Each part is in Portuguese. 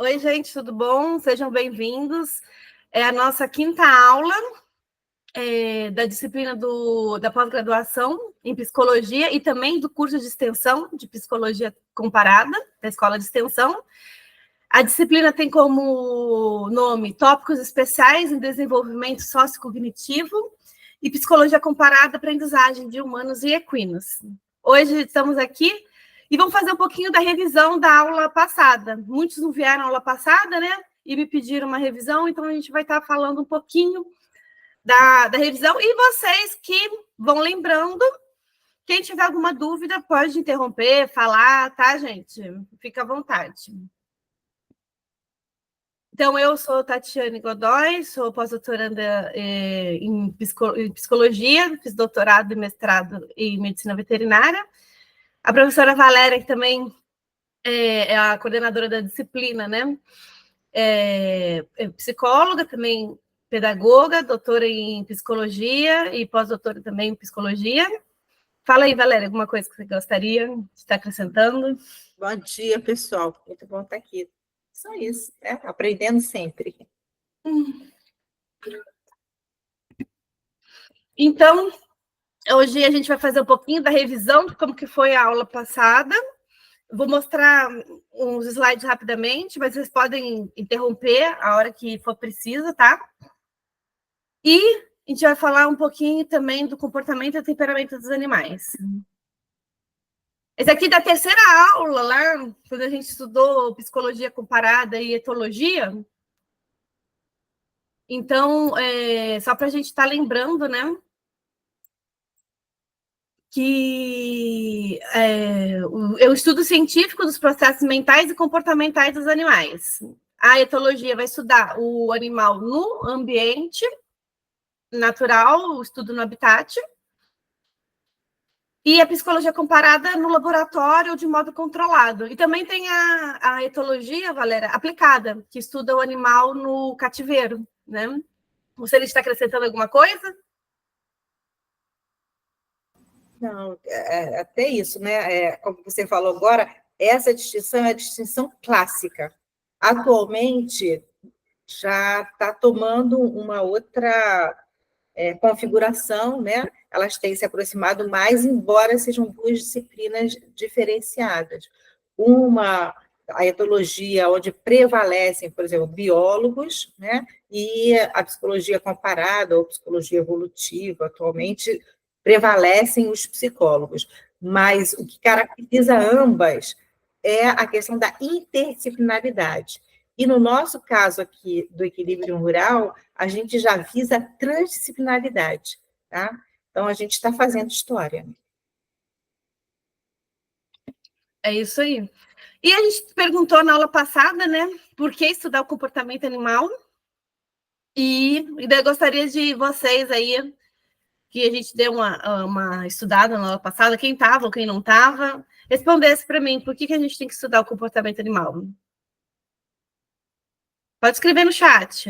Oi, gente, tudo bom? Sejam bem-vindos. É a nossa quinta aula da disciplina da pós-graduação em psicologia e também do curso de extensão de psicologia comparada da Escola de Extensão. A disciplina tem como nome Tópicos Especiais em Desenvolvimento Sociocognitivo e Psicologia Comparada, Aprendizagem de Humanos e Equinos. Hoje estamos aqui e vamos fazer um pouquinho da revisão da aula passada. Muitos não vieram à aula passada, né? E me pediram uma revisão, então a gente vai estar falando um pouquinho da revisão. E vocês que vão lembrando, quem tiver alguma dúvida pode interromper, falar, tá, gente? Fica à vontade. Então, eu sou Tatiane Godoy, sou pós-doutoranda em psicologia, fiz doutorado e mestrado em medicina veterinária. A professora Valéria, que também é a coordenadora da disciplina, né? É psicóloga, também pedagoga, doutora em psicologia e pós-doutora também em psicologia. Fala aí, Valéria, alguma coisa que você gostaria de estar acrescentando? Bom dia, pessoal. Muito bom estar aqui. Só isso, né? Aprendendo sempre. Então, hoje a gente vai fazer um pouquinho da revisão de como que foi a aula passada. Vou mostrar uns slides rapidamente, mas vocês podem interromper a hora que for preciso, tá? E a gente vai falar um pouquinho também do comportamento e temperamento dos animais. Esse aqui é da terceira aula, lá, quando a gente estudou psicologia comparada e etologia. Então, só para a gente estar lembrando, né? Que é o estudo científico dos processos mentais e comportamentais dos animais. A etologia vai estudar o animal no ambiente natural, o estudo no habitat, e a psicologia comparada no laboratório de modo controlado. E também tem a etologia, Valéria, aplicada, que estuda o animal no cativeiro, né? Você está acrescentando alguma coisa? Não, até isso, né? Como você falou agora, essa distinção é a distinção clássica. Atualmente, já está tomando uma outra configuração, né? Elas têm se aproximado mais, embora sejam duas disciplinas diferenciadas. Uma, a etologia, onde prevalecem, por exemplo, biólogos, né? E a psicologia comparada, ou psicologia evolutiva, atualmente, prevalecem os psicólogos. Mas o que caracteriza ambas é a questão da interdisciplinaridade. E no nosso caso aqui do equilíbrio rural, a gente já visa a transdisciplinaridade, tá? Então, a gente está fazendo história. É isso aí. E a gente perguntou na aula passada, né, por que estudar o comportamento animal? E daí eu gostaria de vocês aí, que a gente deu uma estudada na aula passada, quem estava ou quem não estava, respondesse para mim, por que a gente tem que estudar o comportamento animal? Pode escrever no chat.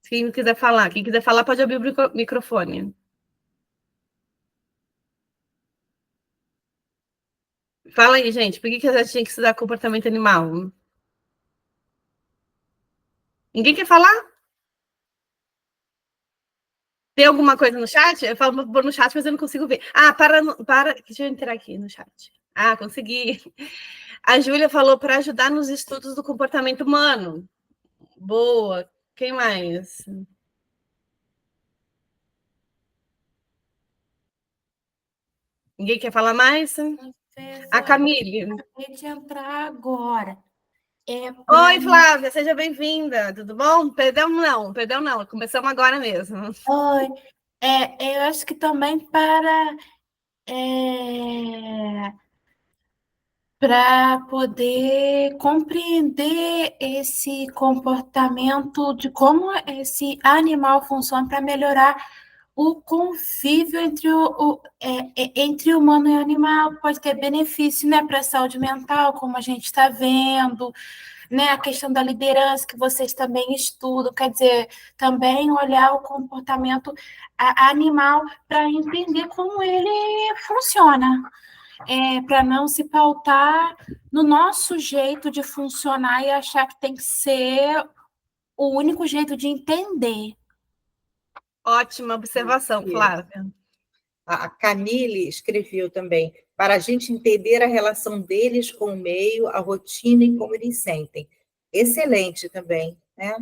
Quem quiser falar. Quem quiser falar pode abrir o microfone. Fala aí, gente, por que a gente tinha que estudar comportamento animal? Ninguém quer falar? Tem alguma coisa no chat? Eu falo no chat, mas eu não consigo ver. Ah, deixa eu entrar aqui no chat. Ah, consegui. A Júlia falou para ajudar nos estudos do comportamento humano. Boa. Quem mais? Ninguém quer falar mais? A Camille. Acabei de entrar agora. Oi, Flávia, seja bem-vinda. Tudo bom? Perdão não. Começamos agora mesmo. Oi. Eu acho que também para poder compreender esse comportamento de como esse animal funciona para melhorar o convívio entre humano e animal. Pode ter benefício, né, para a saúde mental, como a gente está vendo, né, a questão da liderança que vocês também estudam, quer dizer, também olhar o comportamento animal para entender como ele funciona. para não se pautar no nosso jeito de funcionar e achar que tem que ser o único jeito de entender. Ótima observação, Flávia. A Camille escreveu também, para a gente entender a relação deles com o meio, a rotina e como eles sentem. Excelente também, né?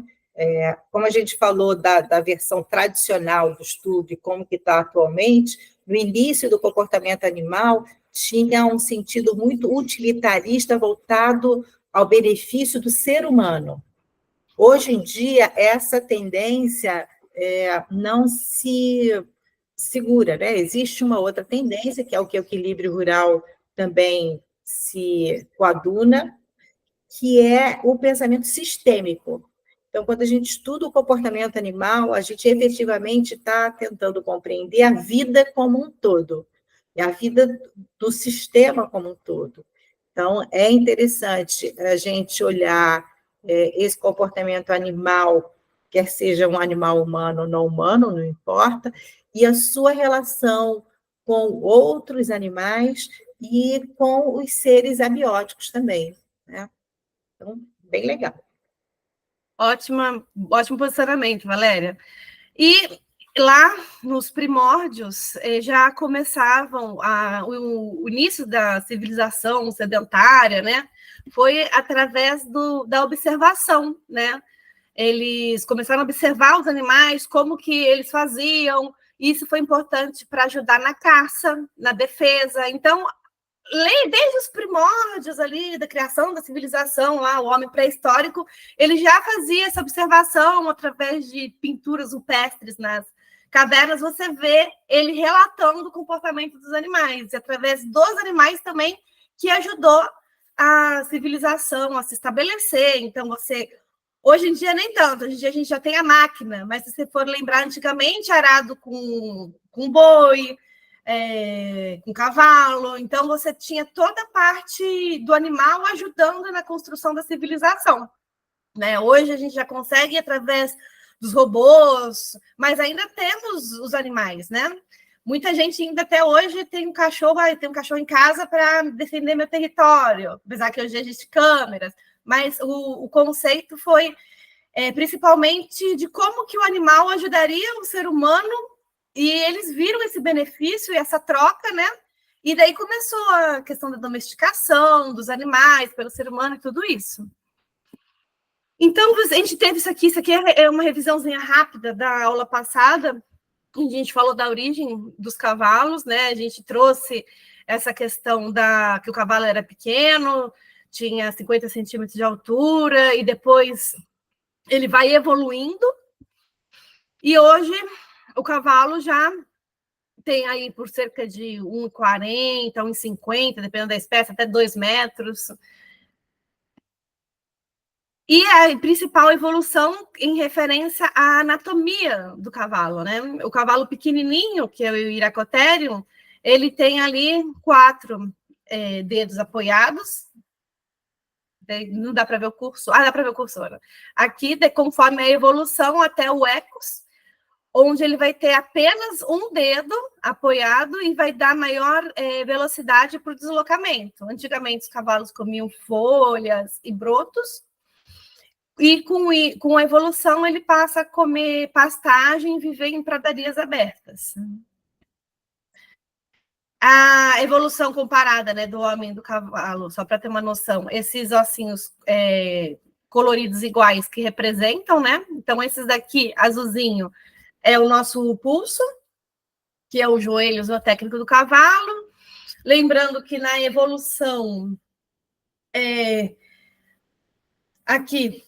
Como a gente falou da versão tradicional do estudo e como que está atualmente, no início do comportamento animal tinha um sentido muito utilitarista voltado ao benefício do ser humano. Hoje em dia, essa tendência não se segura, né? Existe uma outra tendência, que é o que o equilíbrio rural também se coaduna, que é o pensamento sistêmico. Então, quando a gente estuda o comportamento animal, a gente efetivamente está tentando compreender a vida como um todo, e a vida do sistema como um todo. Então, é interessante a gente olhar esse comportamento animal, quer seja um animal humano ou não humano, não importa, e a sua relação com outros animais e com os seres abióticos também, né? Então, bem legal. Ótimo posicionamento, Valéria. E lá nos primórdios já começavam o início da civilização sedentária, né? Foi através da observação, né? Eles começaram a observar os animais, como que eles faziam. Isso foi importante para ajudar na caça, na defesa. Então, desde os primórdios ali da criação da civilização, lá, o homem pré-histórico, ele já fazia essa observação através de pinturas rupestres nas cavernas. Você vê ele relatando o comportamento dos animais, e através dos animais também que ajudou a civilização a se estabelecer. Então, hoje em dia nem tanto, hoje em dia a gente já tem a máquina, mas se você for lembrar, antigamente arado com boi, com cavalo, então você tinha toda a parte do animal ajudando na construção da civilização, né? Hoje a gente já consegue através dos robôs, mas ainda temos os animais, né? Muita gente ainda até hoje tem um cachorro em casa para defender meu território, apesar que hoje existe câmeras, mas o conceito foi principalmente de como que o animal ajudaria o ser humano. E eles viram esse benefício e essa troca, né? E daí começou a questão da domesticação dos animais pelo ser humano e tudo isso. Então, a gente teve isso aqui é uma revisãozinha rápida da aula passada, onde a gente falou da origem dos cavalos, né? A gente trouxe essa questão que o cavalo era pequeno, tinha 50 centímetros de altura, e depois ele vai evoluindo, e hoje o cavalo já tem aí por cerca de 1,40, 1,50, dependendo da espécie, até 2 metros. E a principal evolução em referência à anatomia do cavalo, né? O cavalo pequenininho, que é o Iracotherium, ele tem ali 4 dedos apoiados. Não dá para ver o cursor. Dá para ver o cursor. Aqui, conforme a evolução até o Equus, onde ele vai ter apenas um dedo apoiado e vai dar maior velocidade para o deslocamento. Antigamente, os cavalos comiam folhas e brotos, e com a evolução ele passa a comer pastagem e viver em pradarias abertas. A evolução comparada, né, do homem e do cavalo, só para ter uma noção, esses ossinhos coloridos iguais que representam, né? Então, esses daqui, azulzinho, é o nosso pulso, que é o joelho zootécnico do cavalo. Lembrando que na evolução, aqui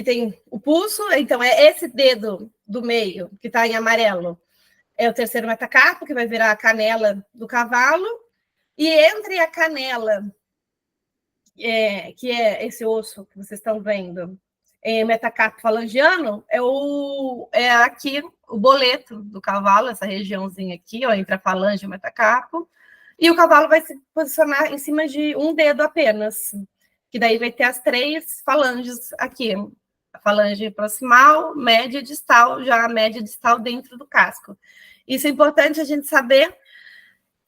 tem o pulso, então é esse dedo do meio, que está em amarelo, é o terceiro metacarpo, que vai virar a canela do cavalo, e entre a canela, que é esse osso que vocês estão vendo, metacarpo falangiano, é aqui o boleto do cavalo, essa regiãozinha aqui, ó, entre a falange e o metacarpo, e o cavalo vai se posicionar em cima de um dedo apenas, que daí vai ter as 3 falanges aqui, a falange proximal, média e distal, já a média distal dentro do casco. Isso é importante a gente saber,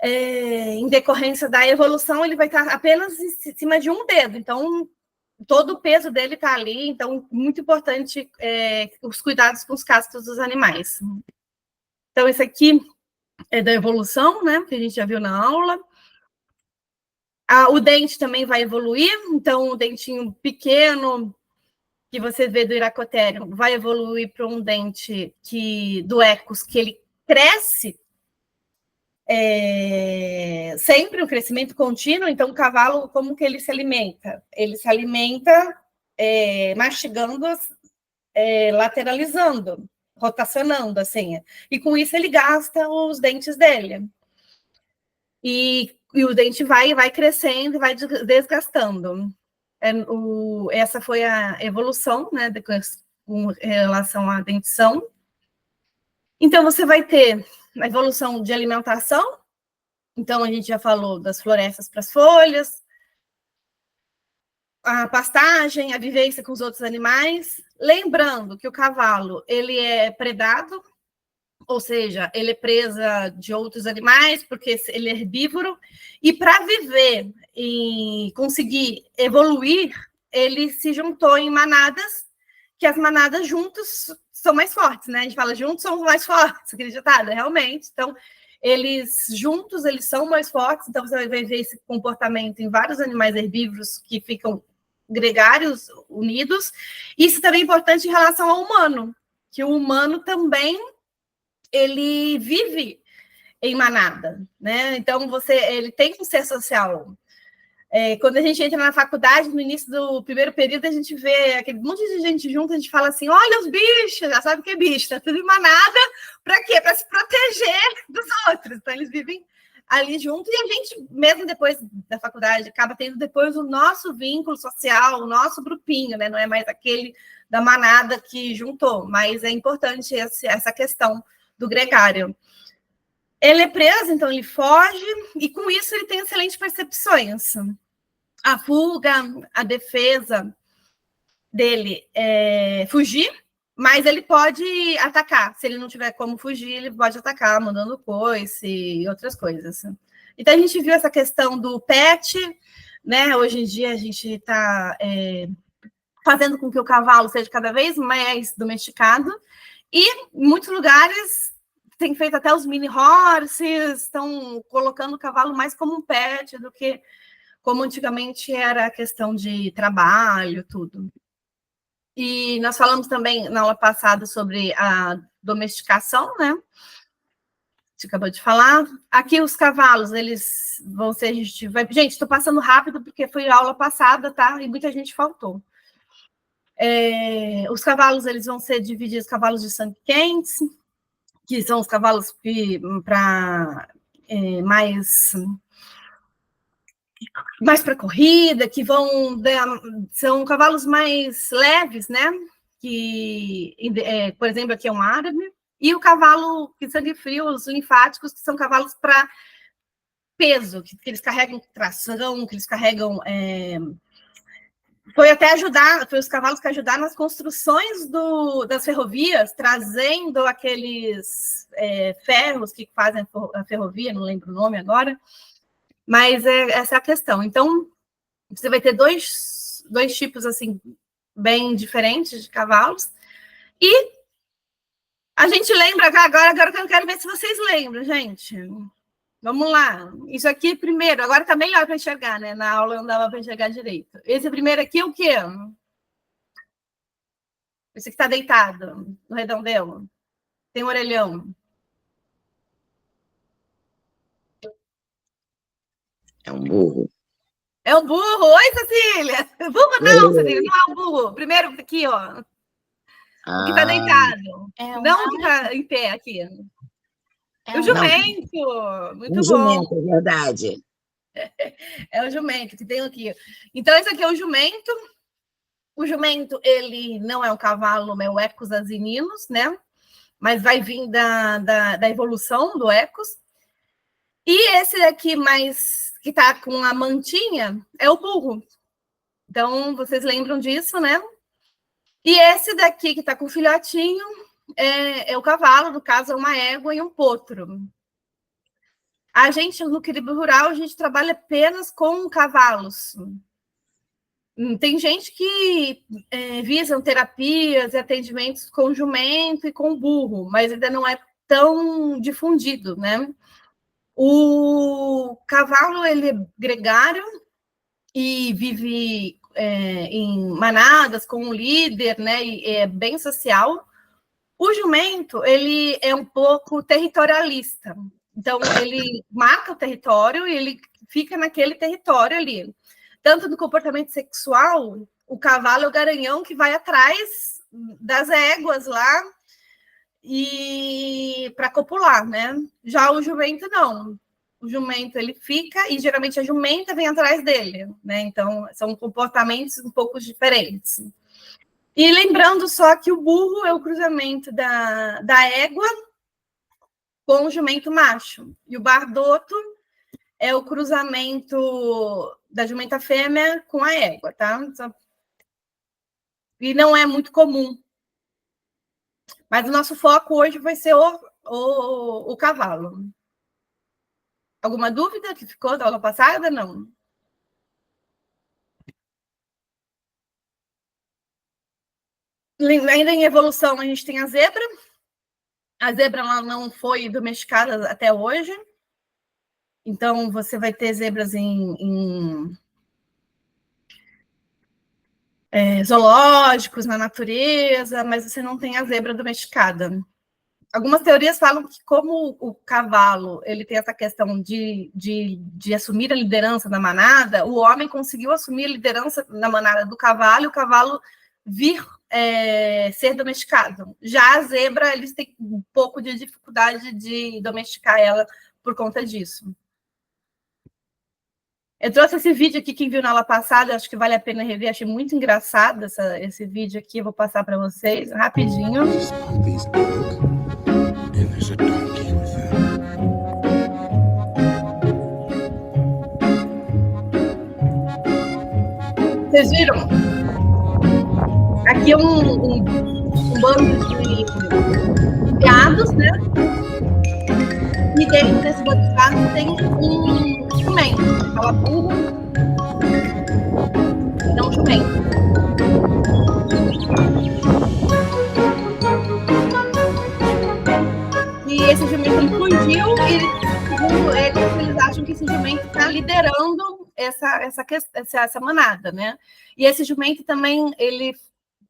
em decorrência da evolução, ele vai estar apenas em cima de um dedo. Então, todo o peso dele está ali. Então, muito importante os cuidados com os cascos dos animais. Então, esse aqui é da evolução, né? Que a gente já viu na aula. O dente também vai evoluir. Então, o dentinho pequeno que você vê do Iracotherium vai evoluir para um dente do Equus, que ele cresce sempre um crescimento contínuo. Então, o cavalo, como que ele se alimenta? Ele se alimenta mastigando, lateralizando, rotacionando, assim. E com isso ele gasta os dentes dele. E o dente vai crescendo e vai desgastando. Essa foi a evolução, né, com relação à dentição. Então, você vai ter a evolução de alimentação. Então, a gente já falou das florestas para as folhas, a pastagem, a vivência com os outros animais. Lembrando que o cavalo, ele é predado, ou seja, ele é presa de outros animais, porque ele é herbívoro, e para viver e conseguir evoluir, ele se juntou em manadas, que as manadas juntos são mais fortes, né? A gente fala juntos são mais fortes, acreditado, realmente. Então, eles juntos, eles são mais fortes. Então, você vai ver esse comportamento em vários animais herbívoros que ficam gregários, unidos. Isso também é importante em relação ao humano, que o humano também ele vive em manada, né? Então, ele tem um ser social. Quando a gente entra na faculdade, no início do primeiro período, a gente vê aquele monte de gente junto, a gente fala assim, olha os bichos, já sabe o que é bicho, tá tudo em manada, para quê? Para se proteger dos outros. Então, eles vivem ali junto, e a gente, mesmo depois da faculdade, acaba tendo depois o nosso vínculo social, o nosso grupinho, né? Não é mais aquele da manada que juntou, mas é importante essa questão do gregário. Ele é preso, então ele foge, e com isso ele tem excelentes percepções. A fuga, a defesa dele é fugir, mas ele pode atacar. Se ele não tiver como fugir, ele pode atacar, mandando coice e outras coisas. Então, a gente viu essa questão do pet, né? Hoje em dia, a gente está fazendo com que o cavalo seja cada vez mais domesticado, e em muitos lugares tem feito até os mini horses, estão colocando o cavalo mais como um pet do que como antigamente era a questão de trabalho, tudo. E nós falamos também na aula passada sobre a domesticação, né? Você acabou de falar. Aqui os cavalos, eles vão ser... Gente, estou passando rápido porque foi a aula passada, tá? E muita gente faltou. Os cavalos, eles vão ser divididos, cavalos de sangue quente, que são os cavalos para mais para corrida, que são cavalos mais leves, né? Que, por exemplo, aqui é um árabe, e o cavalo de sangue frio, os linfáticos, que são cavalos para peso, que eles carregam tração, que eles carregam... Foi os cavalos que ajudaram nas construções das ferrovias, trazendo aqueles ferros que fazem a ferrovia, não lembro o nome agora, mas essa é a questão. Então, você vai ter dois tipos, assim, bem diferentes de cavalos. E a gente lembra, agora que eu quero ver se vocês lembram, gente. Vamos lá. Isso aqui primeiro, agora está melhor para enxergar, né? Na aula não dava para enxergar direito. Esse primeiro aqui é o quê? Esse que está deitado no redondelo. Tem um orelhão. É um burro. É um burro. Oi, Cecília. Burro não, Cecília, não é um burro. Primeiro aqui, ó. O que está deitado. Não o que está em pé aqui. O jumento. Muito bom. Jumento, é verdade. É o jumento que tem aqui. Então, esse aqui é o jumento. O jumento, ele não é um cavalo, é o Equus asininos, né? Mas vai vir da evolução do Equus. E esse daqui que está com a mantinha é o burro. Então, vocês lembram disso, né? E esse daqui que está com o filhotinho é o cavalo, no caso, é uma égua e um potro. A gente, no equilíbrio rural, a gente trabalha apenas com cavalos. Tem gente que visam terapias e atendimentos com jumento e com burro, mas ainda não é tão difundido, né? O cavalo, ele é gregário e vive em manadas com um líder, né? E é bem social. O jumento, ele é um pouco territorialista. Então, ele marca o território e ele fica naquele território ali. Tanto no comportamento sexual, o cavalo é o garanhão que vai atrás das éguas lá e para copular, né? Já o jumento, não. O jumento, ele fica e geralmente a jumenta vem atrás dele, né? Então, são comportamentos um pouco diferentes. E lembrando só que o burro é o cruzamento da égua com o jumento macho. E o bardoto é o cruzamento da jumenta fêmea com a égua, tá? E não é muito comum. Mas o nosso foco hoje vai ser o cavalo. Alguma dúvida que ficou da aula passada? Não. Ainda em evolução, a gente tem a zebra. A zebra ela não foi domesticada até hoje. Então, você vai ter zebras em zoológicos, na natureza, mas você não tem a zebra domesticada. Algumas teorias falam que, como o cavalo ele tem essa questão de assumir a liderança da manada, o homem conseguiu assumir a liderança na manada do cavalo e o cavalo vir ser domesticado. Já a zebra, eles têm um pouco de dificuldade de domesticar ela por conta disso. Eu trouxe esse vídeo aqui, quem viu na aula passada, acho que vale a pena rever, achei muito engraçado esse vídeo aqui, eu vou passar para vocês rapidinho. Vocês viram? Aqui é um bando de gados, né? E dentro desse bando de gados tem um jumento. Fala burro, não jumento. E esse jumento ele fugiu e, segundo eles acham que esse jumento está liderando essa manada, né? E esse jumento também, ele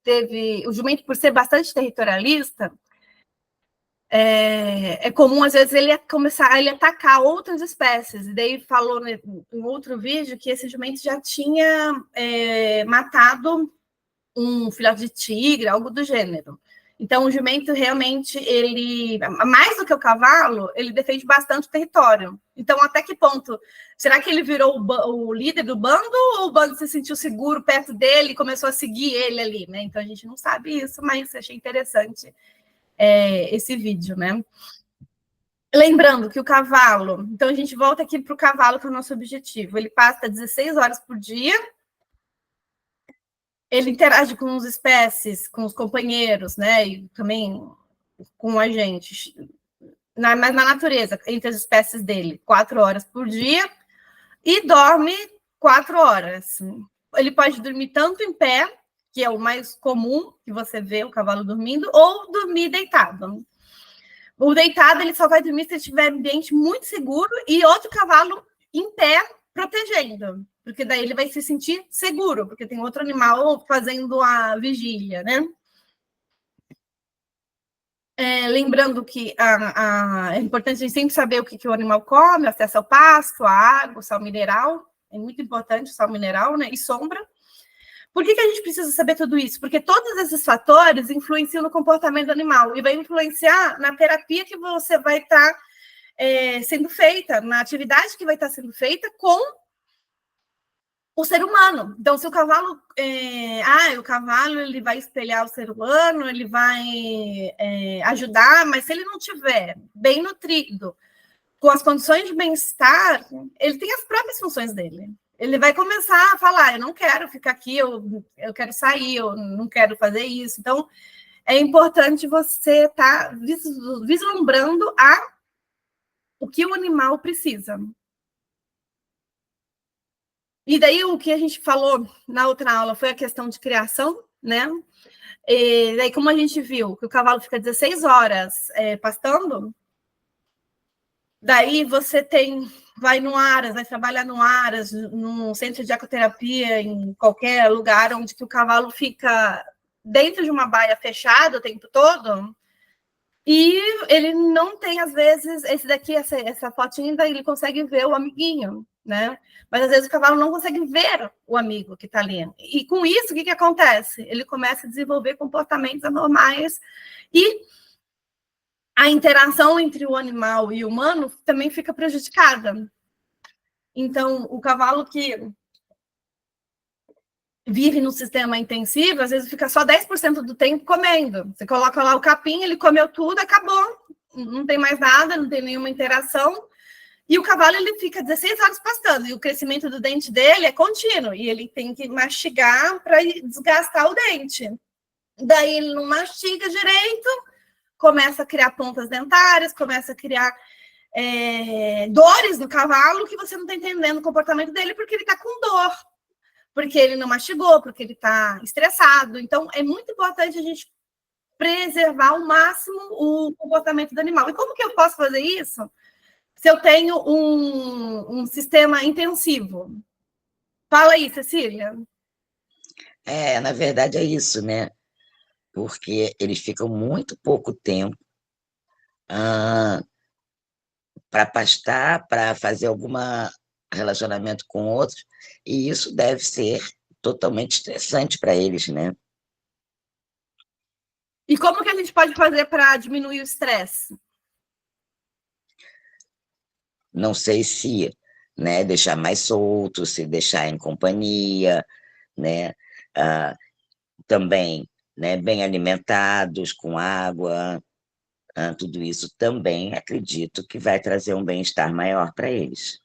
teve... O jumento, por ser bastante territorialista, é comum, às vezes, ele começar a atacar outras espécies. E daí falou em outro vídeo que esse jumento já tinha matado um filhote de tigre, algo do gênero. Então, o jumento realmente, ele, mais do que o cavalo, ele defende bastante o território. Então, até que ponto? Será que ele virou o líder do bando ou o bando se sentiu seguro perto dele e começou a seguir ele ali, né? Então, a gente não sabe isso, mas achei interessante esse vídeo, né? Lembrando que o cavalo... Então, a gente volta aqui para o cavalo, que é o nosso objetivo. Ele passa 16 horas por dia. Ele interage com as espécies, com os companheiros, né? E também com a gente. Mas na natureza, entre as espécies dele, 4 horas por dia. E dorme 4 horas. Ele pode dormir tanto em pé, que é o mais comum que você vê o cavalo dormindo, ou dormir deitado. O deitado, ele só vai dormir se ele estiver em um ambiente muito seguro e outro cavalo em pé, protegendo. Porque daí ele vai se sentir seguro, porque tem outro animal fazendo a vigília, né? Lembrando que é importante a gente sempre saber o que o animal come, acesso ao pasto, a água, o sal mineral. É muito importante o sal mineral, né? E sombra. Por que a gente precisa saber tudo isso? Porque todos esses fatores influenciam no comportamento do animal e vai influenciar na terapia que você vai estar sendo feita, na atividade que vai estar sendo feita com o ser humano. Então, se o cavalo... o cavalo ele vai espelhar o ser humano, ele vai ajudar, mas se ele não tiver bem nutrido, com as condições de bem-estar, ele tem as próprias funções dele. Ele vai começar a falar, eu não quero ficar aqui, eu quero sair, eu não quero fazer isso. Então, é importante você estar vislumbrando a o que o animal precisa. E daí o que a gente falou na outra aula foi a questão de criação, né? E daí, como a gente viu que o cavalo fica 16 horas pastando, daí você vai no Aras, vai trabalhar no Aras, num centro de ecoterapia, em qualquer lugar onde que o cavalo fica dentro de uma baia fechada o tempo todo, e ele não tem, às vezes, esse daqui, essa fotinha, daí ele consegue ver o amiguinho, né? Mas, às vezes, o cavalo não consegue ver o amigo que está ali. E, com isso, o que acontece? Ele começa a desenvolver comportamentos anormais e a interação entre o animal e o humano também fica prejudicada. Então, o cavalo que vive no sistema intensivo, às vezes fica só 10% do tempo comendo. Você coloca lá o capim, ele comeu tudo, acabou. Não tem mais nada, não tem nenhuma interação. E o cavalo, ele fica 16 horas pastando. E o crescimento do dente dele é contínuo. E ele tem que mastigar para desgastar o dente. Daí ele não mastiga direito, começa a criar pontas dentárias, começa a criar dores no cavalo, que você não está entendendo o comportamento dele, porque ele está com dor. Porque ele não mastigou, porque ele está estressado. Então, é muito importante a gente preservar ao máximo o comportamento do animal. E como que eu posso fazer isso se eu tenho um sistema intensivo? Fala aí, Cecília. Na verdade é isso, né? Porque eles ficam muito pouco tempo para pastar, para fazer algum relacionamento com outros, e isso deve ser totalmente estressante para eles, né? E como que a gente pode fazer para diminuir o estresse? Não sei se, né, deixar mais solto, se deixar em companhia, né? Também, né, bem alimentados, com água, tudo isso também acredito que vai trazer um bem-estar maior para eles.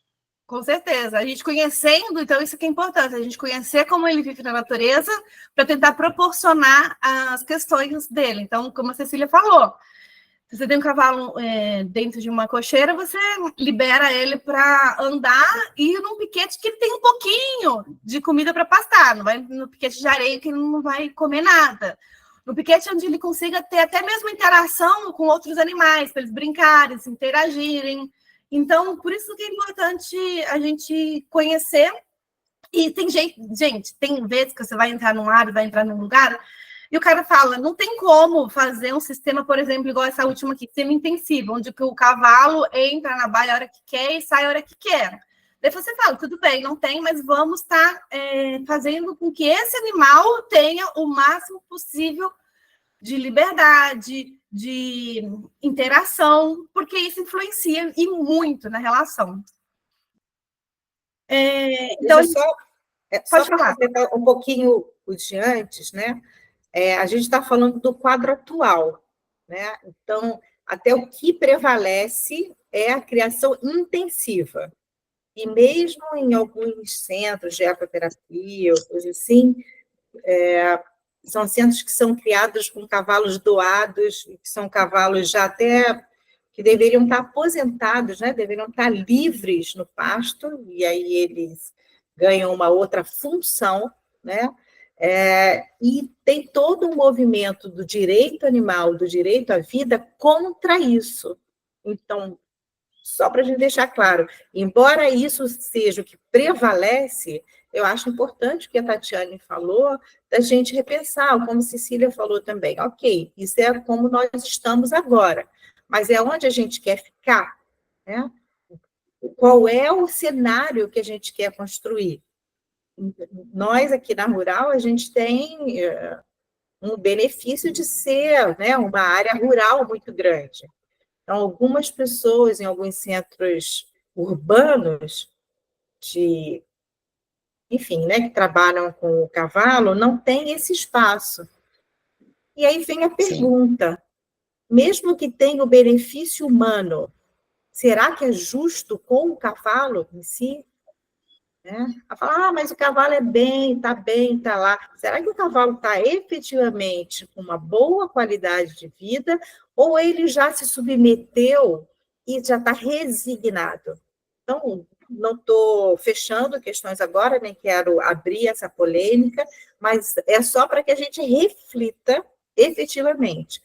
Com certeza. A gente conhecendo, então isso que é importante, a gente conhecer como ele vive na natureza para tentar proporcionar as questões dele. Então, como a Cecília falou, se você tem um cavalo dentro de uma cocheira, você libera ele para andar e ir num piquete que tem um pouquinho de comida para pastar. Não vai no piquete de areia que ele não vai comer nada. No piquete onde ele consiga ter até mesmo interação com outros animais, para eles brincarem, se interagirem. Então, por isso que é importante a gente conhecer. E tem gente, tem vezes que você vai entrar num área, vai entrar num lugar, e o cara fala, não tem como fazer um sistema, por exemplo, igual essa última aqui, semi-intensivo, onde o cavalo entra na baia a hora que quer e sai a hora que quer. Daí você fala, tudo bem, não tem, mas vamos estar fazendo com que esse animal tenha o máximo possível de liberdade, de interação, porque isso influencia e muito na relação. Então, só para completar um pouquinho o de antes, né? A gente está falando do quadro atual, né? Então, até o que prevalece é a criação intensiva. E mesmo em alguns centros de ecoterapia, ou coisa assim, são centros que são criados com cavalos doados, que são cavalos já até que deveriam estar aposentados, né? Deveriam estar livres no pasto, e aí eles ganham uma outra função, né? E tem todo um movimento do direito animal, do direito à vida contra isso. Então, só para a gente deixar claro, embora isso seja o que prevalece, eu acho importante o que a Tatiane falou, da gente repensar, como Cecília falou também. Ok, isso é como nós estamos agora, mas é onde a gente quer ficar, né? Qual é o cenário que a gente quer construir? Nós, aqui na Rural, a gente tem um benefício de ser, né, uma área rural muito grande. Então, algumas pessoas em alguns centros urbanos enfim, né, que trabalham com o cavalo, não têm esse espaço. E aí vem a pergunta, mesmo que tenha o benefício humano, será que é justo com o cavalo em si? Né? A falar, mas o cavalo é bem, está lá. Será que o cavalo está efetivamente com uma boa qualidade de vida ou ele já se submeteu e já está resignado. Então, não estou fechando questões agora, nem quero abrir essa polêmica, mas é só para que a gente reflita efetivamente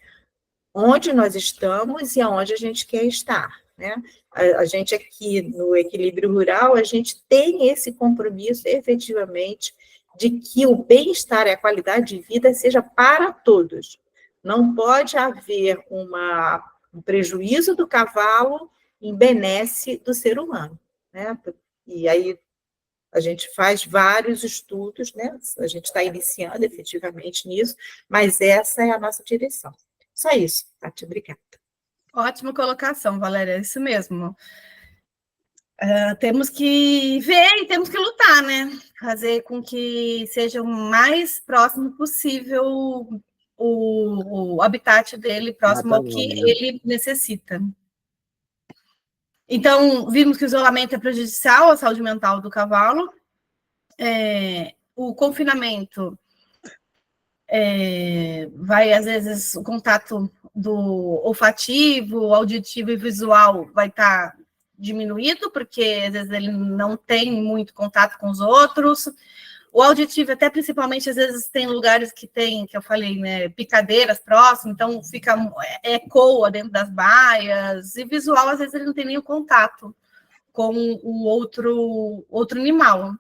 onde nós estamos e aonde a gente quer estar, né? A gente aqui no Equilíbrio Rural, a gente tem esse compromisso efetivamente de que o bem-estar e a qualidade de vida seja para todos. Não pode haver um prejuízo do cavalo em benesse do ser humano, né? E aí a gente faz vários estudos, né? A gente está iniciando efetivamente nisso, mas essa é a nossa direção. Só isso, Tati, obrigada. Ótima colocação, Valéria, é isso mesmo. Temos que ver e temos que lutar, né? Fazer com que seja o mais próximo possível o habitat dele, próximo ao que ele necessita. Então, vimos que o isolamento é prejudicial à saúde mental do cavalo. O confinamento vai, às vezes, o contato do olfativo, auditivo e visual vai estar diminuído, porque às vezes ele não tem muito contato com os outros. O auditivo, até principalmente, às vezes tem lugares que tem, que eu falei, né, picadeiras próximas, então ecoa dentro das baias, e visual, às vezes ele não tem nenhum contato com o outro animal,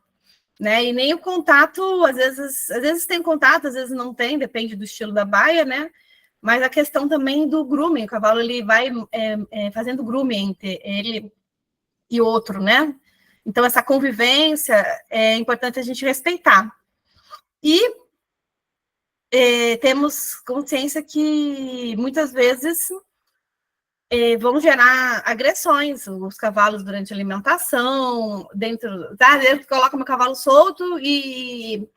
né? E nem o contato, às vezes tem contato, às vezes não tem, depende do estilo da baia, né? Mas a questão também do grooming, o cavalo ele vai fazendo grooming entre ele e outro, né? Então, essa convivência é importante a gente respeitar. E temos consciência que muitas vezes vão gerar agressões, os cavalos durante a alimentação, eu coloco meu cavalo solto e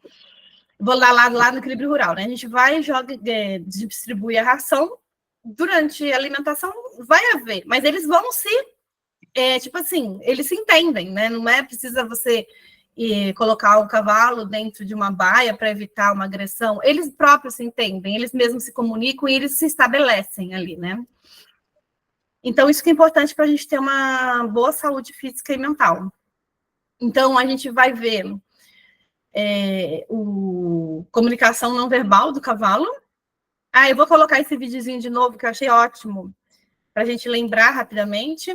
vou lá no equilíbrio rural, né? A gente vai e distribui a ração, durante a alimentação vai haver, mas eles vão tipo assim, eles se entendem, né? Não é precisa você colocar o cavalo dentro de uma baia para evitar uma agressão. Eles próprios se entendem, eles mesmos se comunicam e eles se estabelecem ali, né? Então, isso que é importante para a gente ter uma boa saúde física e mental. Então, a gente vai ver comunicação não verbal do cavalo. Eu vou colocar esse videozinho de novo, que eu achei ótimo, para a gente lembrar rapidamente.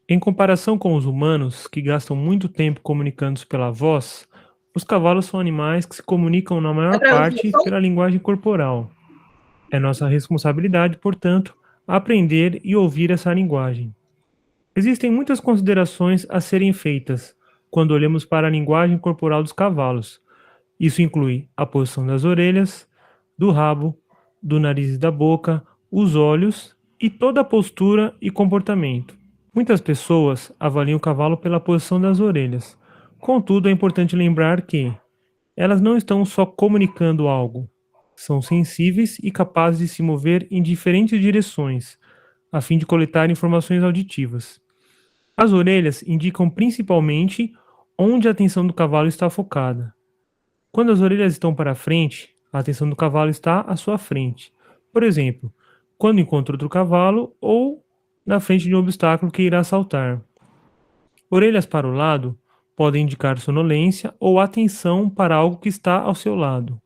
Em comparação com os humanos, que gastam muito tempo comunicando-se pela voz, os cavalos são animais que se comunicam na maior parte pela linguagem corporal. É nossa responsabilidade, portanto, aprender e ouvir essa linguagem. Existem muitas considerações a serem feitas quando olhamos para a linguagem corporal dos cavalos. Isso inclui a posição das orelhas, do rabo, do nariz e da boca, os olhos e toda a postura e comportamento. Muitas pessoas avaliam o cavalo pela posição das orelhas. Contudo, é importante lembrar que elas não estão só comunicando algo. São sensíveis e capazes de se mover em diferentes direções, a fim de coletar informações auditivas. As orelhas indicam principalmente onde a atenção do cavalo está focada. Quando as orelhas estão para frente, a atenção do cavalo está à sua frente. Por exemplo, quando encontra outro cavalo ou na frente de um obstáculo que irá saltar. Orelhas para o lado podem indicar sonolência ou atenção para algo que está ao seu lado.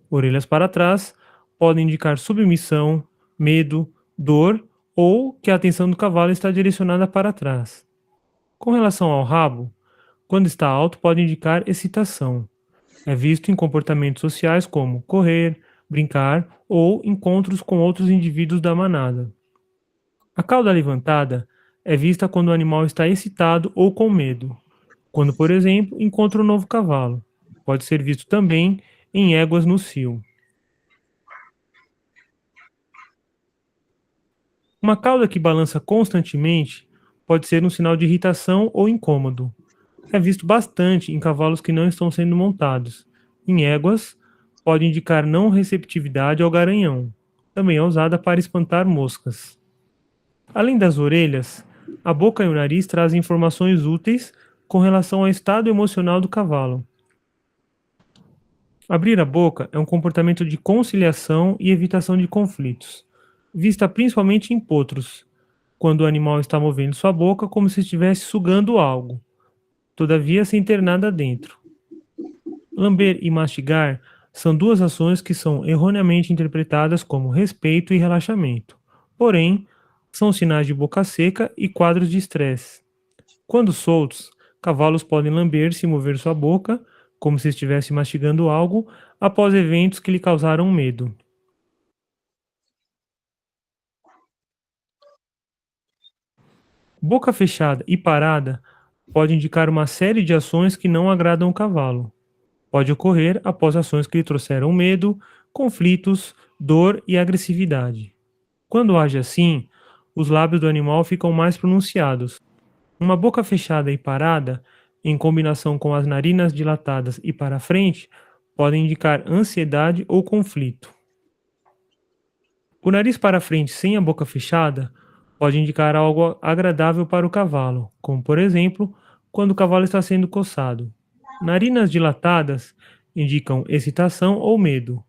Orelhas para trás podem indicar submissão, medo, dor ou que a atenção do cavalo está direcionada para trás. Com relação ao rabo, quando está alto pode indicar excitação. É visto em comportamentos sociais como correr, brincar ou encontros com outros indivíduos da manada. A cauda levantada é vista quando o animal está excitado ou com medo. Quando, por exemplo, encontra um novo cavalo. Pode ser visto também em éguas no cio. Uma cauda que balança constantemente pode ser um sinal de irritação ou incômodo. É visto bastante em cavalos que não estão sendo montados. Em éguas, pode indicar não receptividade ao garanhão. Também é usada para espantar moscas. Além das orelhas, a boca e o nariz trazem informações úteis com relação ao estado emocional do cavalo. Abrir a boca é um comportamento de conciliação e evitação de conflitos, vista principalmente em potros, quando o animal está movendo sua boca como se estivesse sugando algo, todavia sem ter nada dentro. Lamber e mastigar são duas ações que são erroneamente interpretadas como respeito e relaxamento, porém, são sinais de boca seca e quadros de estresse. Quando soltos, cavalos podem lamber-se e mover sua boca, como se estivesse mastigando algo, após eventos que lhe causaram medo. Boca fechada e parada pode indicar uma série de ações que não agradam o cavalo. Pode ocorrer após ações que lhe trouxeram medo, conflitos, dor e agressividade. Quando age assim, os lábios do animal ficam mais pronunciados. Uma boca fechada e parada, em combinação com as narinas dilatadas e para frente, podem indicar ansiedade ou conflito. O nariz para frente sem a boca fechada pode indicar algo agradável para o cavalo, como por exemplo, quando o cavalo está sendo coçado. Narinas dilatadas indicam excitação ou medo.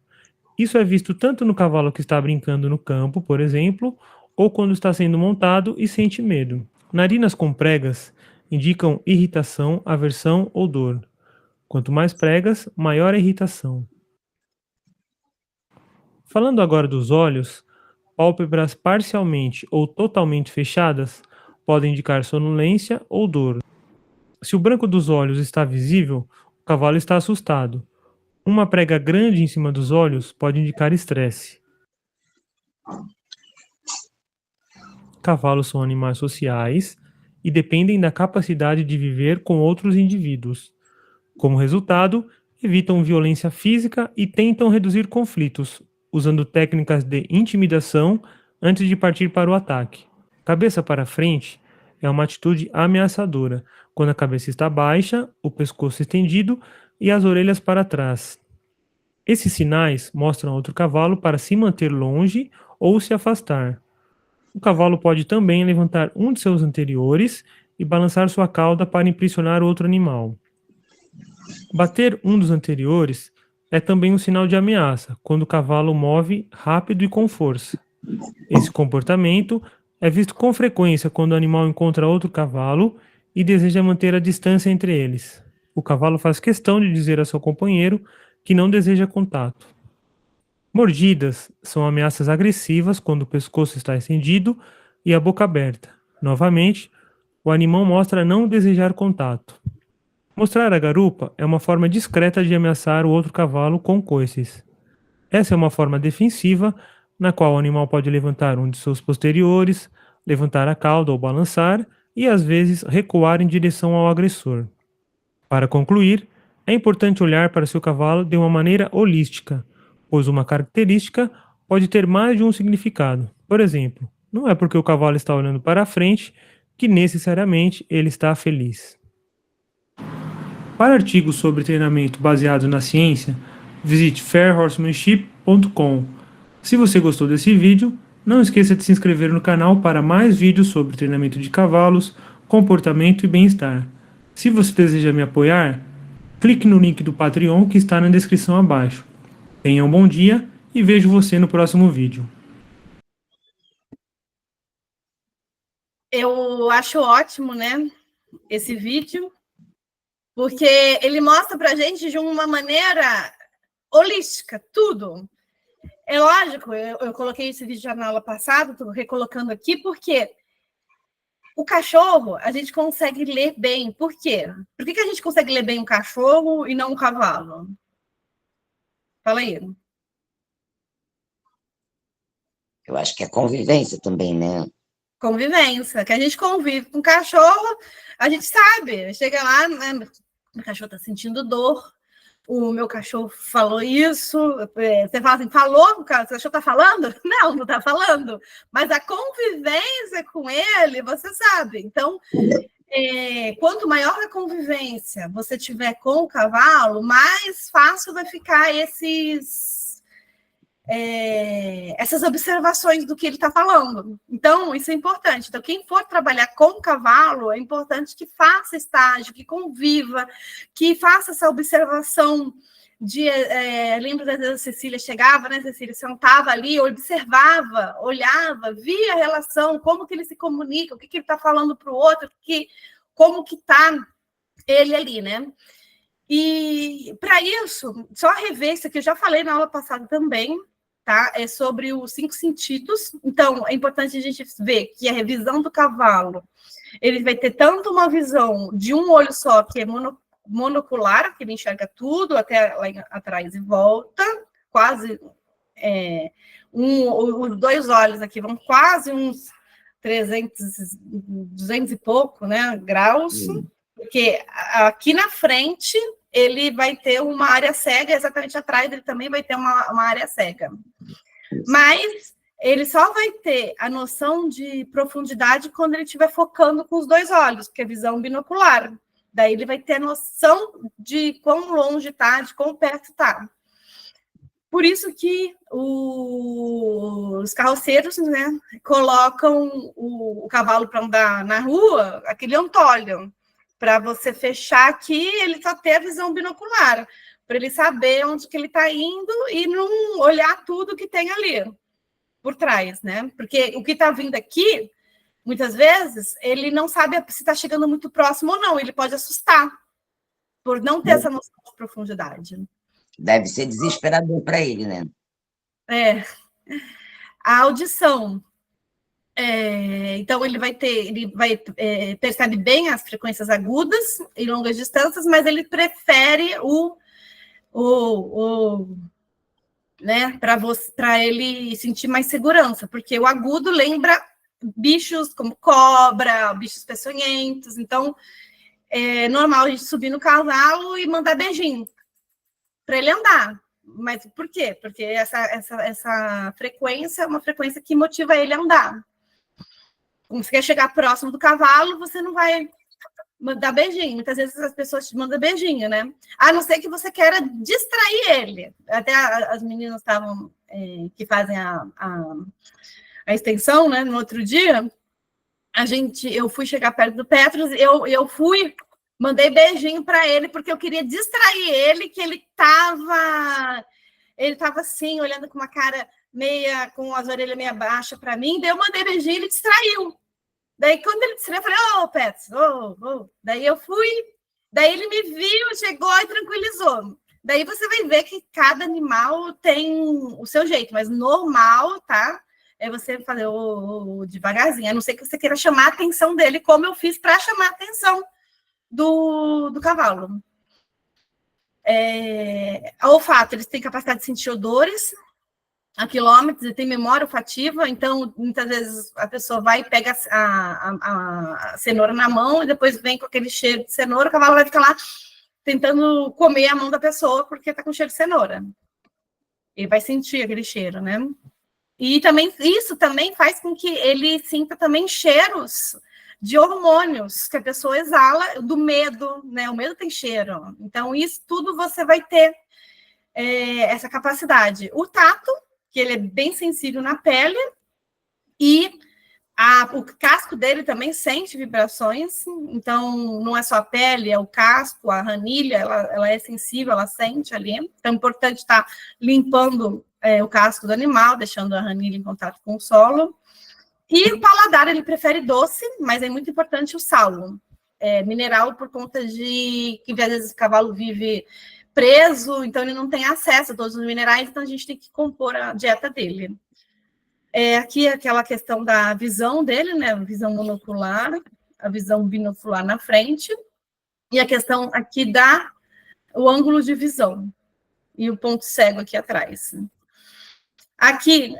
Isso é visto tanto no cavalo que está brincando no campo, por exemplo, ou quando está sendo montado e sente medo. Narinas com pregas indicam irritação, aversão ou dor. Quanto mais pregas, maior a irritação. Falando agora dos olhos, pálpebras parcialmente ou totalmente fechadas podem indicar sonolência ou dor. Se o branco dos olhos está visível, o cavalo está assustado. Uma prega grande em cima dos olhos pode indicar estresse. Cavalos são animais sociais e dependem da capacidade de viver com outros indivíduos. Como resultado, evitam violência física e tentam reduzir conflitos, usando técnicas de intimidação antes de partir para o ataque. Cabeça para frente é uma atitude ameaçadora, quando a cabeça está baixa, o pescoço estendido e as orelhas para trás. Esses sinais mostram outro cavalo para se manter longe ou se afastar. O cavalo pode também levantar um de seus anteriores e balançar sua cauda para impressionar outro animal. Bater um dos anteriores é também um sinal de ameaça, quando o cavalo move rápido e com força. Esse comportamento é visto com frequência quando o animal encontra outro cavalo e deseja manter a distância entre eles. O cavalo faz questão de dizer a seu companheiro que não deseja contato. Mordidas são ameaças agressivas quando o pescoço está estendido e a boca aberta. Novamente, o animal mostra não desejar contato. Mostrar a garupa é uma forma discreta de ameaçar o outro cavalo com coices. Essa é uma forma defensiva, na qual o animal pode levantar um de seus posteriores, levantar a cauda ou balançar, e às vezes recuar em direção ao agressor. Para concluir, é importante olhar para seu cavalo de uma maneira holística, pois uma característica pode ter mais de um significado. Por exemplo, não é porque o cavalo está olhando para a frente que necessariamente ele está feliz. Para artigos sobre treinamento baseado na ciência, visite fairhorsemanship.com. Se você gostou desse vídeo, não esqueça de se inscrever no canal para mais vídeos sobre treinamento de cavalos, comportamento e bem-estar. Se você deseja me apoiar, clique no link do Patreon que está na descrição abaixo. Tenha um bom dia e vejo você no próximo vídeo. Eu acho ótimo, né, esse vídeo, porque ele mostra pra gente de uma maneira holística, tudo. É lógico, eu coloquei esse vídeo já na aula passada, estou recolocando aqui, porque o cachorro, a gente consegue ler bem. Por quê? Por que a gente consegue ler bem um cachorro e não um cavalo? Fala aí. Eu acho que é convivência também, né? Convivência, que a gente convive com o cachorro, a gente sabe. Chega lá, né, meu cachorro está sentindo dor, o meu cachorro falou isso, você fala assim, falou? O cachorro está falando? Não, não está falando. Mas a convivência com ele, você sabe. Então, quanto maior a convivência você tiver com o cavalo, mais fácil vai ficar essas observações do que ele está falando. Então, isso é importante. Então, quem for trabalhar com o cavalo, é importante que faça estágio, que conviva, que faça essa observação de... lembro da vezes a Cecília chegava, né, Cecília, sentava ali, observava, olhava, via a relação, como que ele se comunica, o que ele está falando para o outro, como que está ele ali, né? E, para isso, só rever isso aqui, eu já falei na aula passada também, tá? É sobre os 5 sentidos. Então, é importante a gente ver que a revisão do cavalo, ele vai ter tanto uma visão de um olho só, que é monocular, que ele enxerga tudo, até lá atrás e volta, quase... os 2 olhos aqui vão quase uns 200 e pouco, né, graus, porque aqui na frente ele vai ter uma área cega, exatamente atrás ele também vai ter uma área cega. Mas ele só vai ter a noção de profundidade quando ele estiver focando com os 2 olhos, que é visão binocular. Daí ele vai ter a noção de quão longe está, de quão perto está. Por isso que os carroceiros, né, colocam o cavalo para andar na rua, aquele antolho, para você fechar aqui, ele só ter a visão binocular, para ele saber onde que ele está indo e não olhar tudo que tem ali por trás, né? Porque o que está vindo aqui, muitas vezes, ele não sabe se está chegando muito próximo ou não, ele pode assustar, por não ter essa noção de profundidade. Deve ser desesperador para ele, né? A audição. Então, ele percebe bem as frequências agudas e longas distâncias, mas ele prefere né, para ele sentir mais segurança, porque o agudo lembra bichos como cobra, bichos peçonhentos. Então, é normal a gente subir no cavalo e mandar beijinho para ele andar. Mas por quê? Porque essa frequência é uma frequência que motiva ele a andar. Quando você quer chegar próximo do cavalo, você não vai mandar beijinho. Muitas vezes as pessoas te mandam beijinho, né? A não ser que você queira distrair ele. Até as meninas estavam que fazem a extensão, né? No outro dia, eu fui chegar perto do Petros, eu mandei beijinho para ele, porque eu queria distrair ele, que ele estava assim, olhando com uma cara com as orelhas meia baixa para mim, daí eu mandei beijinho e ele distraiu. Daí, quando ele distraiu, eu falei, Petros, Daí eu fui, daí ele me viu, chegou e tranquilizou. Daí você vai ver que cada animal tem o seu jeito, mas normal, tá? É você fazer devagarzinho, a não ser que você queira chamar a atenção dele, como eu fiz para chamar a atenção do cavalo. O olfato, eles têm capacidade de sentir odores a quilômetros e tem memória olfativa, então muitas vezes a pessoa vai e pega a cenoura na mão e depois vem com aquele cheiro de cenoura, o cavalo vai ficar lá tentando comer a mão da pessoa porque está com cheiro de cenoura. Ele vai sentir aquele cheiro, né? E também, isso também faz com que ele sinta também cheiros de hormônios que a pessoa exala, do medo, né? O medo tem cheiro. Então, isso tudo você vai ter essa capacidade. O tato, que ele é bem sensível na pele, e o casco dele também sente vibrações, então não é só a pele, é o casco, a ranilha, ela é sensível, ela sente ali. Então, é importante estar limpando o casco do animal, deixando a ranilha em contato com o solo. E o paladar, ele prefere doce, mas é muito importante o sal. Mineral, por conta de que às vezes o cavalo vive preso, então ele não tem acesso a todos os minerais, então a gente tem que compor a dieta dele. Aqui é aquela questão da visão dele, né? A visão monocular, a visão binocular na frente, e a questão aqui o ângulo de visão, e o ponto cego aqui atrás. Aqui,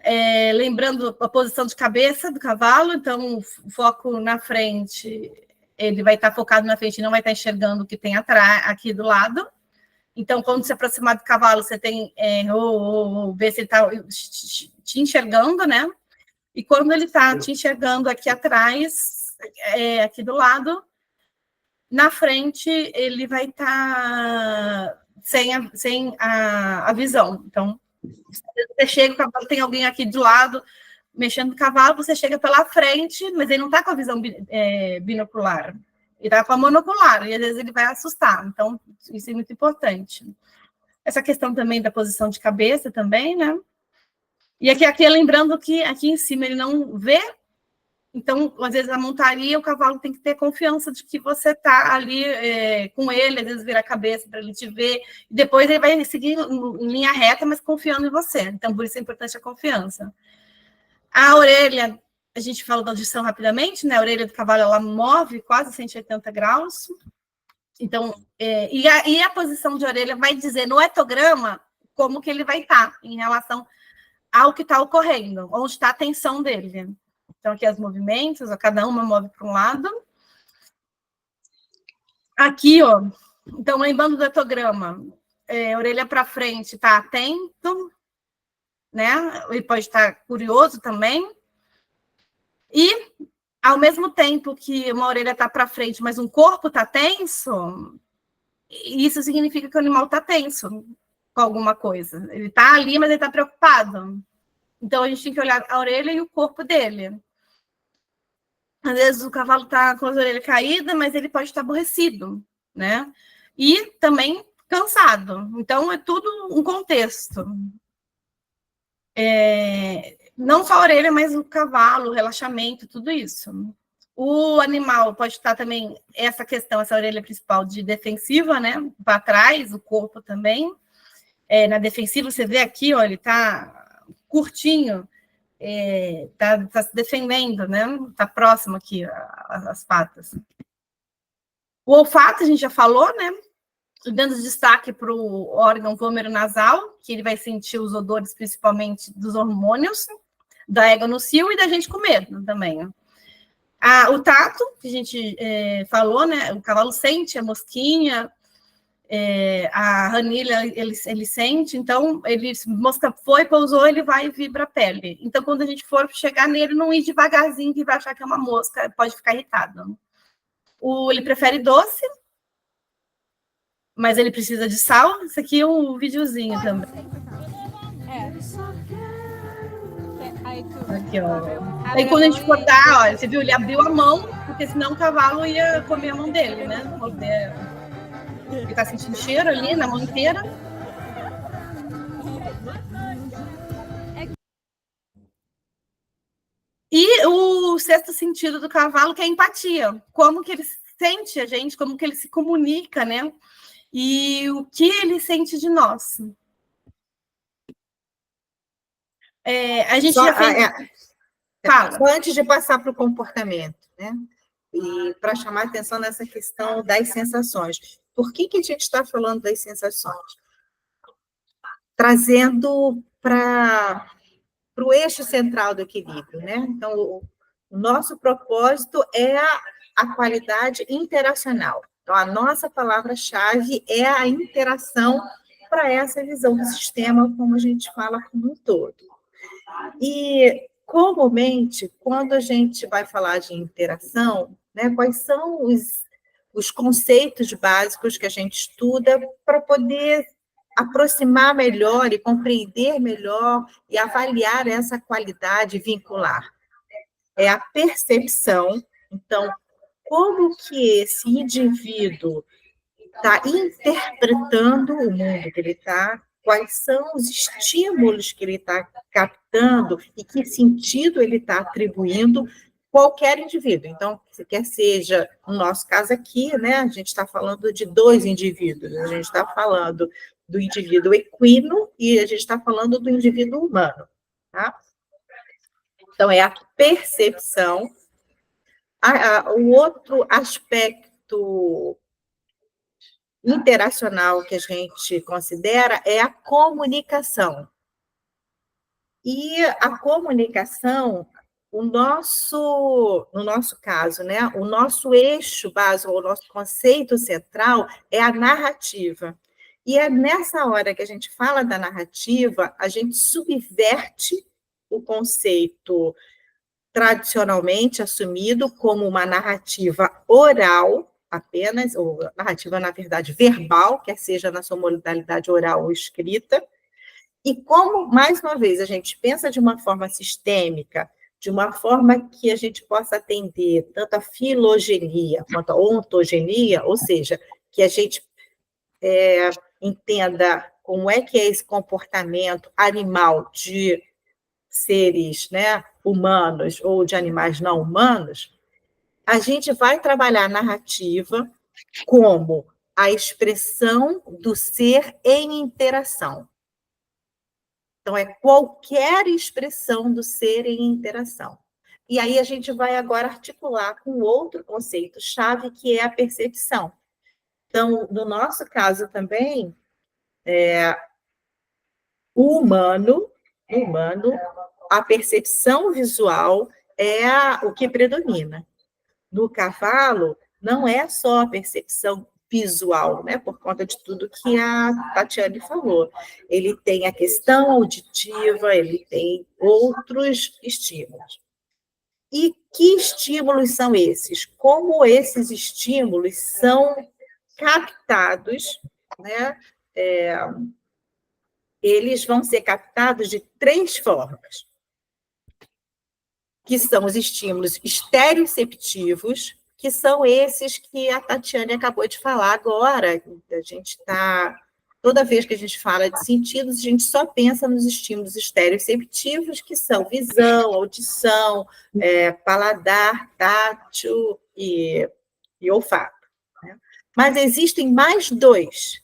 lembrando a posição de cabeça do cavalo, então o foco na frente, ele vai estar focado na frente e não vai estar enxergando o que tem atrás, aqui do lado. Então, quando se aproximar do cavalo, você tem ver se ele está te enxergando, né? E quando ele está te enxergando aqui atrás, aqui do lado, na frente, ele vai estar sem a visão. Então, Você chega, o cavalo tem alguém aqui do lado mexendo no cavalo, você chega pela frente, mas ele não está com a visão binocular. Ele está com a monocular, e às vezes ele vai assustar. Então, isso é muito importante. Essa questão também da posição de cabeça também, né? E aqui lembrando que aqui em cima ele não vê, então, às vezes, a montaria, o cavalo tem que ter confiança de que você está ali com ele, às vezes vira a cabeça para ele te ver, e depois ele vai seguir em linha reta, mas confiando em você. Então, por isso é importante a confiança. A orelha, a gente falou da audição rapidamente, né? A orelha do cavalo, ela move quase 180 graus. Então, e a posição de orelha vai dizer no etograma como que ele vai estar em relação ao que está ocorrendo, onde está a atenção dele. Então, aqui os movimentos, cada uma move para um lado. Aqui, ó. Então, lembrando do etograma, orelha para frente, está atento, né? Ele pode estar curioso também. E, ao mesmo tempo que uma orelha está para frente, mas um corpo está tenso, isso significa que o animal está tenso com alguma coisa. Ele está ali, mas ele está preocupado. Então, a gente tem que olhar a orelha e o corpo dele. Às vezes o cavalo está com as orelhas caídas, mas ele pode estar aborrecido, né? E também cansado. Então, é tudo um contexto. Não só a orelha, mas o cavalo, o relaxamento, tudo isso. O animal pode estar também, essa questão, essa orelha principal de defensiva, né? Para trás, o corpo também. Na defensiva, você vê aqui, ó, ele está curtinho. Tá se defendendo, né? Tá próximo aqui as patas. O olfato a gente já falou, né? Dando destaque para o órgão vômero-nasal, que ele vai sentir os odores, principalmente dos hormônios, da égua no cio e da gente comer também. O tato, que a gente falou, né? O cavalo sente a mosquinha, a ranilha ele sente, então mosca foi, pousou, ele vai e vibra a pele. Então, quando a gente for chegar nele, não ir devagarzinho, que vai achar que é uma mosca, pode ficar irritado. Ele prefere doce, mas ele precisa de sal. Isso aqui é um videozinho também. Aqui, ó. Aí quando a gente for dar, ó, você viu, ele abriu a mão, porque senão o cavalo ia comer a mão dele, né? Ele está sentindo cheiro ali na mão inteira. E o sexto sentido do cavalo, que é a empatia. Como que ele sente a gente, como que ele se comunica, né? E o que ele sente de nós. A gente já fez... Fala. Só antes de passar para o comportamento, né? E para chamar a atenção nessa questão das sensações. Por que a gente está falando das sensações? Trazendo para o eixo central do equilíbrio, né? Então, o nosso propósito é a qualidade interacional. Então, a nossa palavra-chave é a interação para essa visão do sistema, como a gente fala como um todo. E, comumente, quando a gente vai falar de interação, né, quais são os conceitos básicos que a gente estuda para poder aproximar melhor e compreender melhor e avaliar essa qualidade vincular? É a percepção. Então, como que esse indivíduo está interpretando o mundo que ele está, quais são os estímulos que ele está captando e que sentido ele está atribuindo qualquer indivíduo. Então, quer seja, no nosso caso aqui, né, a gente está falando de dois indivíduos, a gente está falando do indivíduo equino e a gente está falando do indivíduo humano, tá? Então, é a percepção. O outro aspecto interacional que a gente considera é a comunicação. E a comunicação, no nosso caso, né, o nosso eixo básico, o nosso conceito central é a narrativa. E é nessa hora que a gente fala da narrativa, a gente subverte o conceito tradicionalmente assumido como uma narrativa oral, apenas, ou narrativa, na verdade, verbal, quer seja na sua modalidade oral ou escrita, E como, mais uma vez, a gente pensa de uma forma sistêmica, de uma forma que a gente possa atender tanto a filogenia quanto a ontogenia, ou seja, que a gente entenda como é que é esse comportamento animal de seres, né, humanos ou de animais não humanos, a gente vai trabalhar a narrativa como a expressão do ser em interação. Então, é qualquer expressão do ser em interação. E aí a gente vai agora articular com outro conceito-chave, que é a percepção. Então, no nosso caso também, o humano, a percepção visual é o que predomina. No cavalo, não é só a percepção visual, né, por conta de tudo que a Tatiane falou. Ele tem a questão auditiva, ele tem outros estímulos. E que estímulos são esses? Como esses estímulos são captados, né? Eles vão ser captados de 3 formas, que são os estímulos estereoceptivos, que são esses que a Tatiane acabou de falar agora. A gente está... Toda vez que a gente fala de sentidos, a gente só pensa nos estímulos estereoceptivos, que são visão, audição, paladar, tátil e olfato. Né? Mas existem mais 2.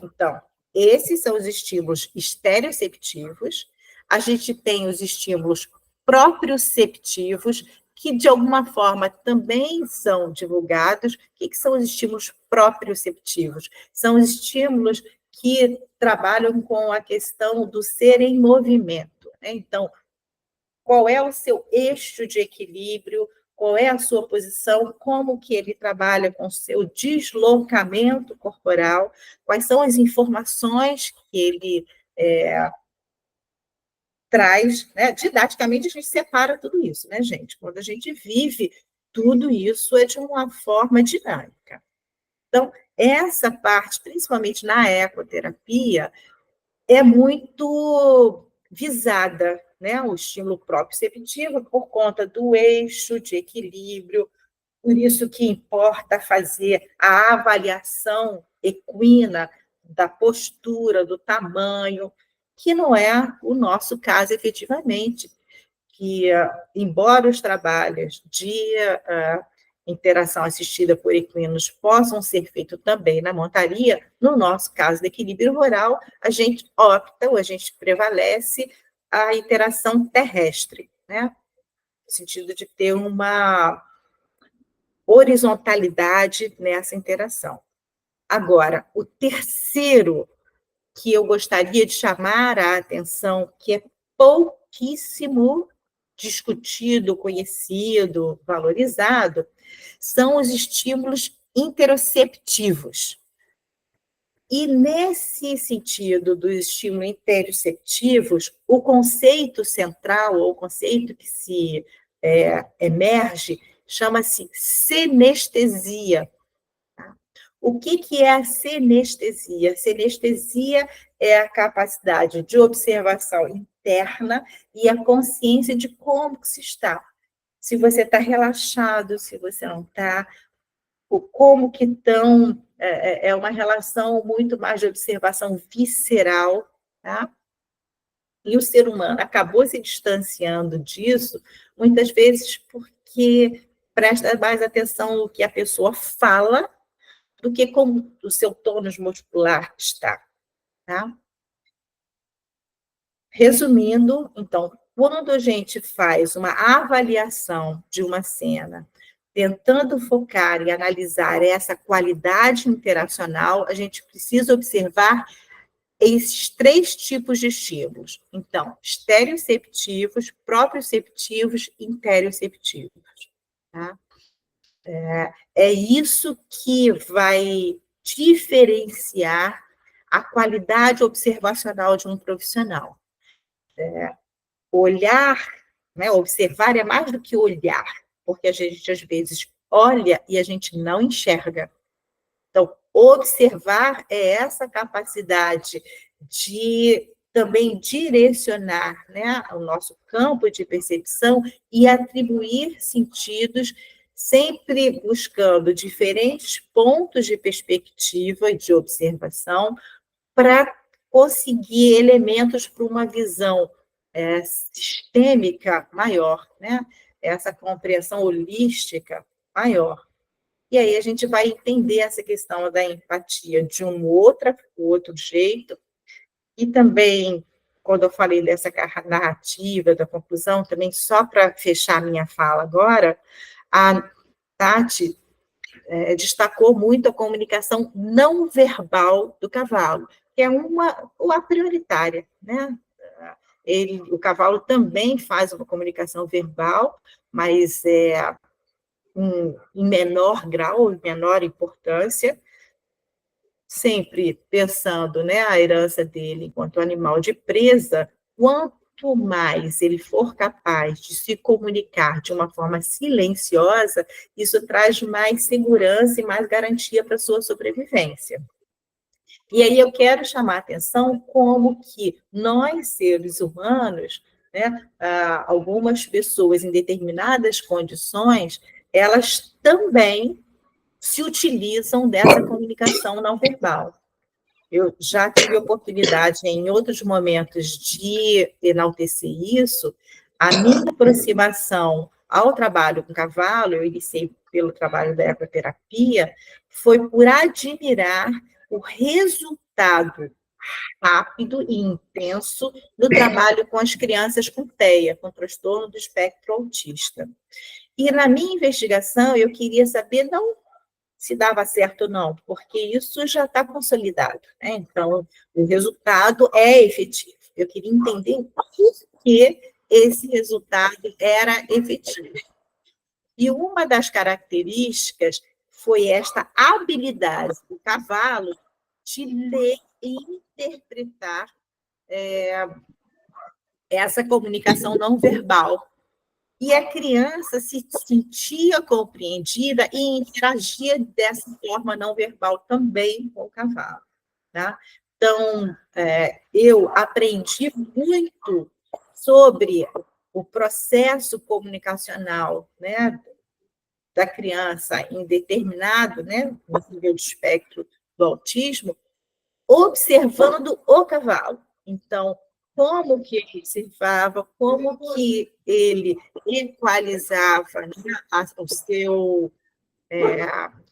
Então, esses são os estímulos estereoceptivos. A gente tem os estímulos proprioceptivos, que de alguma forma também são divulgados. O que são os estímulos proprioceptivos? São os estímulos que trabalham com a questão do ser em movimento. Né? Então, qual é o seu eixo de equilíbrio, qual é a sua posição, como que ele trabalha com o seu deslocamento corporal, quais são as informações que ele traz, né? Didaticamente a gente separa tudo isso, né, gente? Quando a gente vive, tudo isso é de uma forma dinâmica. Então, essa parte, principalmente na ecoterapia, é muito visada, né? O estímulo proprioceptivo por conta do eixo de equilíbrio, por isso que importa fazer a avaliação equina da postura, do tamanho, que não é o nosso caso efetivamente, que, embora os trabalhos de interação assistida por equinos possam ser feitos também na montaria, no nosso caso de equilíbrio rural, a gente opta, ou a gente prevalece a interação terrestre, né? No sentido de ter uma horizontalidade nessa interação. Agora, o terceiro que eu gostaria de chamar a atenção, que é pouquíssimo discutido, conhecido, valorizado, são os estímulos interoceptivos. E, nesse sentido dos estímulos interoceptivos, o conceito central, ou o conceito que se emerge, chama-se senestesia. O que é a senestesia? A senestesia é a capacidade de observação interna e a consciência de como se está. Se você está relaxado, se você não está, como que estão... É uma relação muito mais de observação visceral, tá? E o ser humano acabou se distanciando disso, muitas vezes porque presta mais atenção no que a pessoa fala do que como o seu tônus muscular está, tá? Resumindo, então, quando a gente faz uma avaliação de uma cena, tentando focar e analisar essa qualidade interacional, a gente precisa observar esses 3 tipos de estímulos. Então, estereoceptivos, proprioceptivos e interoceptivos. Tá? É isso que vai diferenciar a qualidade observacional de um profissional. Olhar, né, observar é mais do que olhar, porque a gente, às vezes, olha e a gente não enxerga. Então, observar é essa capacidade de também direcionar, né, o nosso campo de percepção e atribuir sentidos, sempre buscando diferentes pontos de perspectiva e de observação para conseguir elementos para uma visão sistêmica maior, né? Essa compreensão holística maior. E aí a gente vai entender essa questão da empatia de um outro jeito. E também, quando eu falei dessa narrativa, da conclusão, também só para fechar minha fala agora, a Tati destacou muito a comunicação não verbal do cavalo, que é a prioritária, né? O cavalo também faz uma comunicação verbal, mas em menor grau, em menor importância, sempre pensando, né, a herança dele enquanto animal de presa. Quanto mais ele for capaz de se comunicar de uma forma silenciosa, isso traz mais segurança e mais garantia para a sua sobrevivência. E aí eu quero chamar a atenção como que nós, seres humanos, né, algumas pessoas em determinadas condições, elas também se utilizam dessa comunicação não verbal. Eu já tive oportunidade, em outros momentos, de enaltecer isso. A minha aproximação ao trabalho com cavalo, eu iniciei pelo trabalho da ecoterapia, foi por admirar o resultado rápido e intenso do trabalho com as crianças com TEA, com transtorno do espectro autista. E na minha investigação, eu queria saber não se dava certo ou não, porque isso já está consolidado, né? Então, o resultado é efetivo. Eu queria entender por que esse resultado era efetivo. E uma das características foi esta habilidade do cavalo de ler e interpretar essa comunicação não verbal. E a criança se sentia compreendida e interagia dessa forma não verbal também com o cavalo. Tá? Então, eu aprendi muito sobre o processo comunicacional, né, da criança em determinado, né, nível de espectro do autismo, observando o cavalo. Então, como que ele observava, como que ele equalizava, né, o seu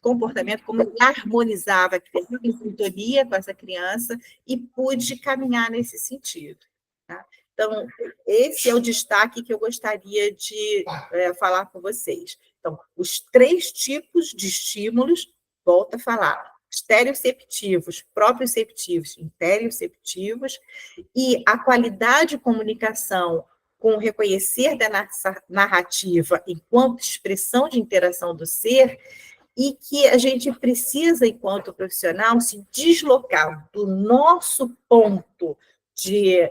comportamento, como ele harmonizava, criava sintonia com essa criança e pude caminhar nesse sentido. Tá? Então, esse é o destaque que eu gostaria de falar com vocês. Então, os 3 tipos de estímulos, volto a falar, estereoceptivos, proprioceptivos, interioceptivos, e a qualidade de comunicação com o reconhecer da narrativa enquanto expressão de interação do ser, e que a gente precisa, enquanto profissional, se deslocar do nosso ponto de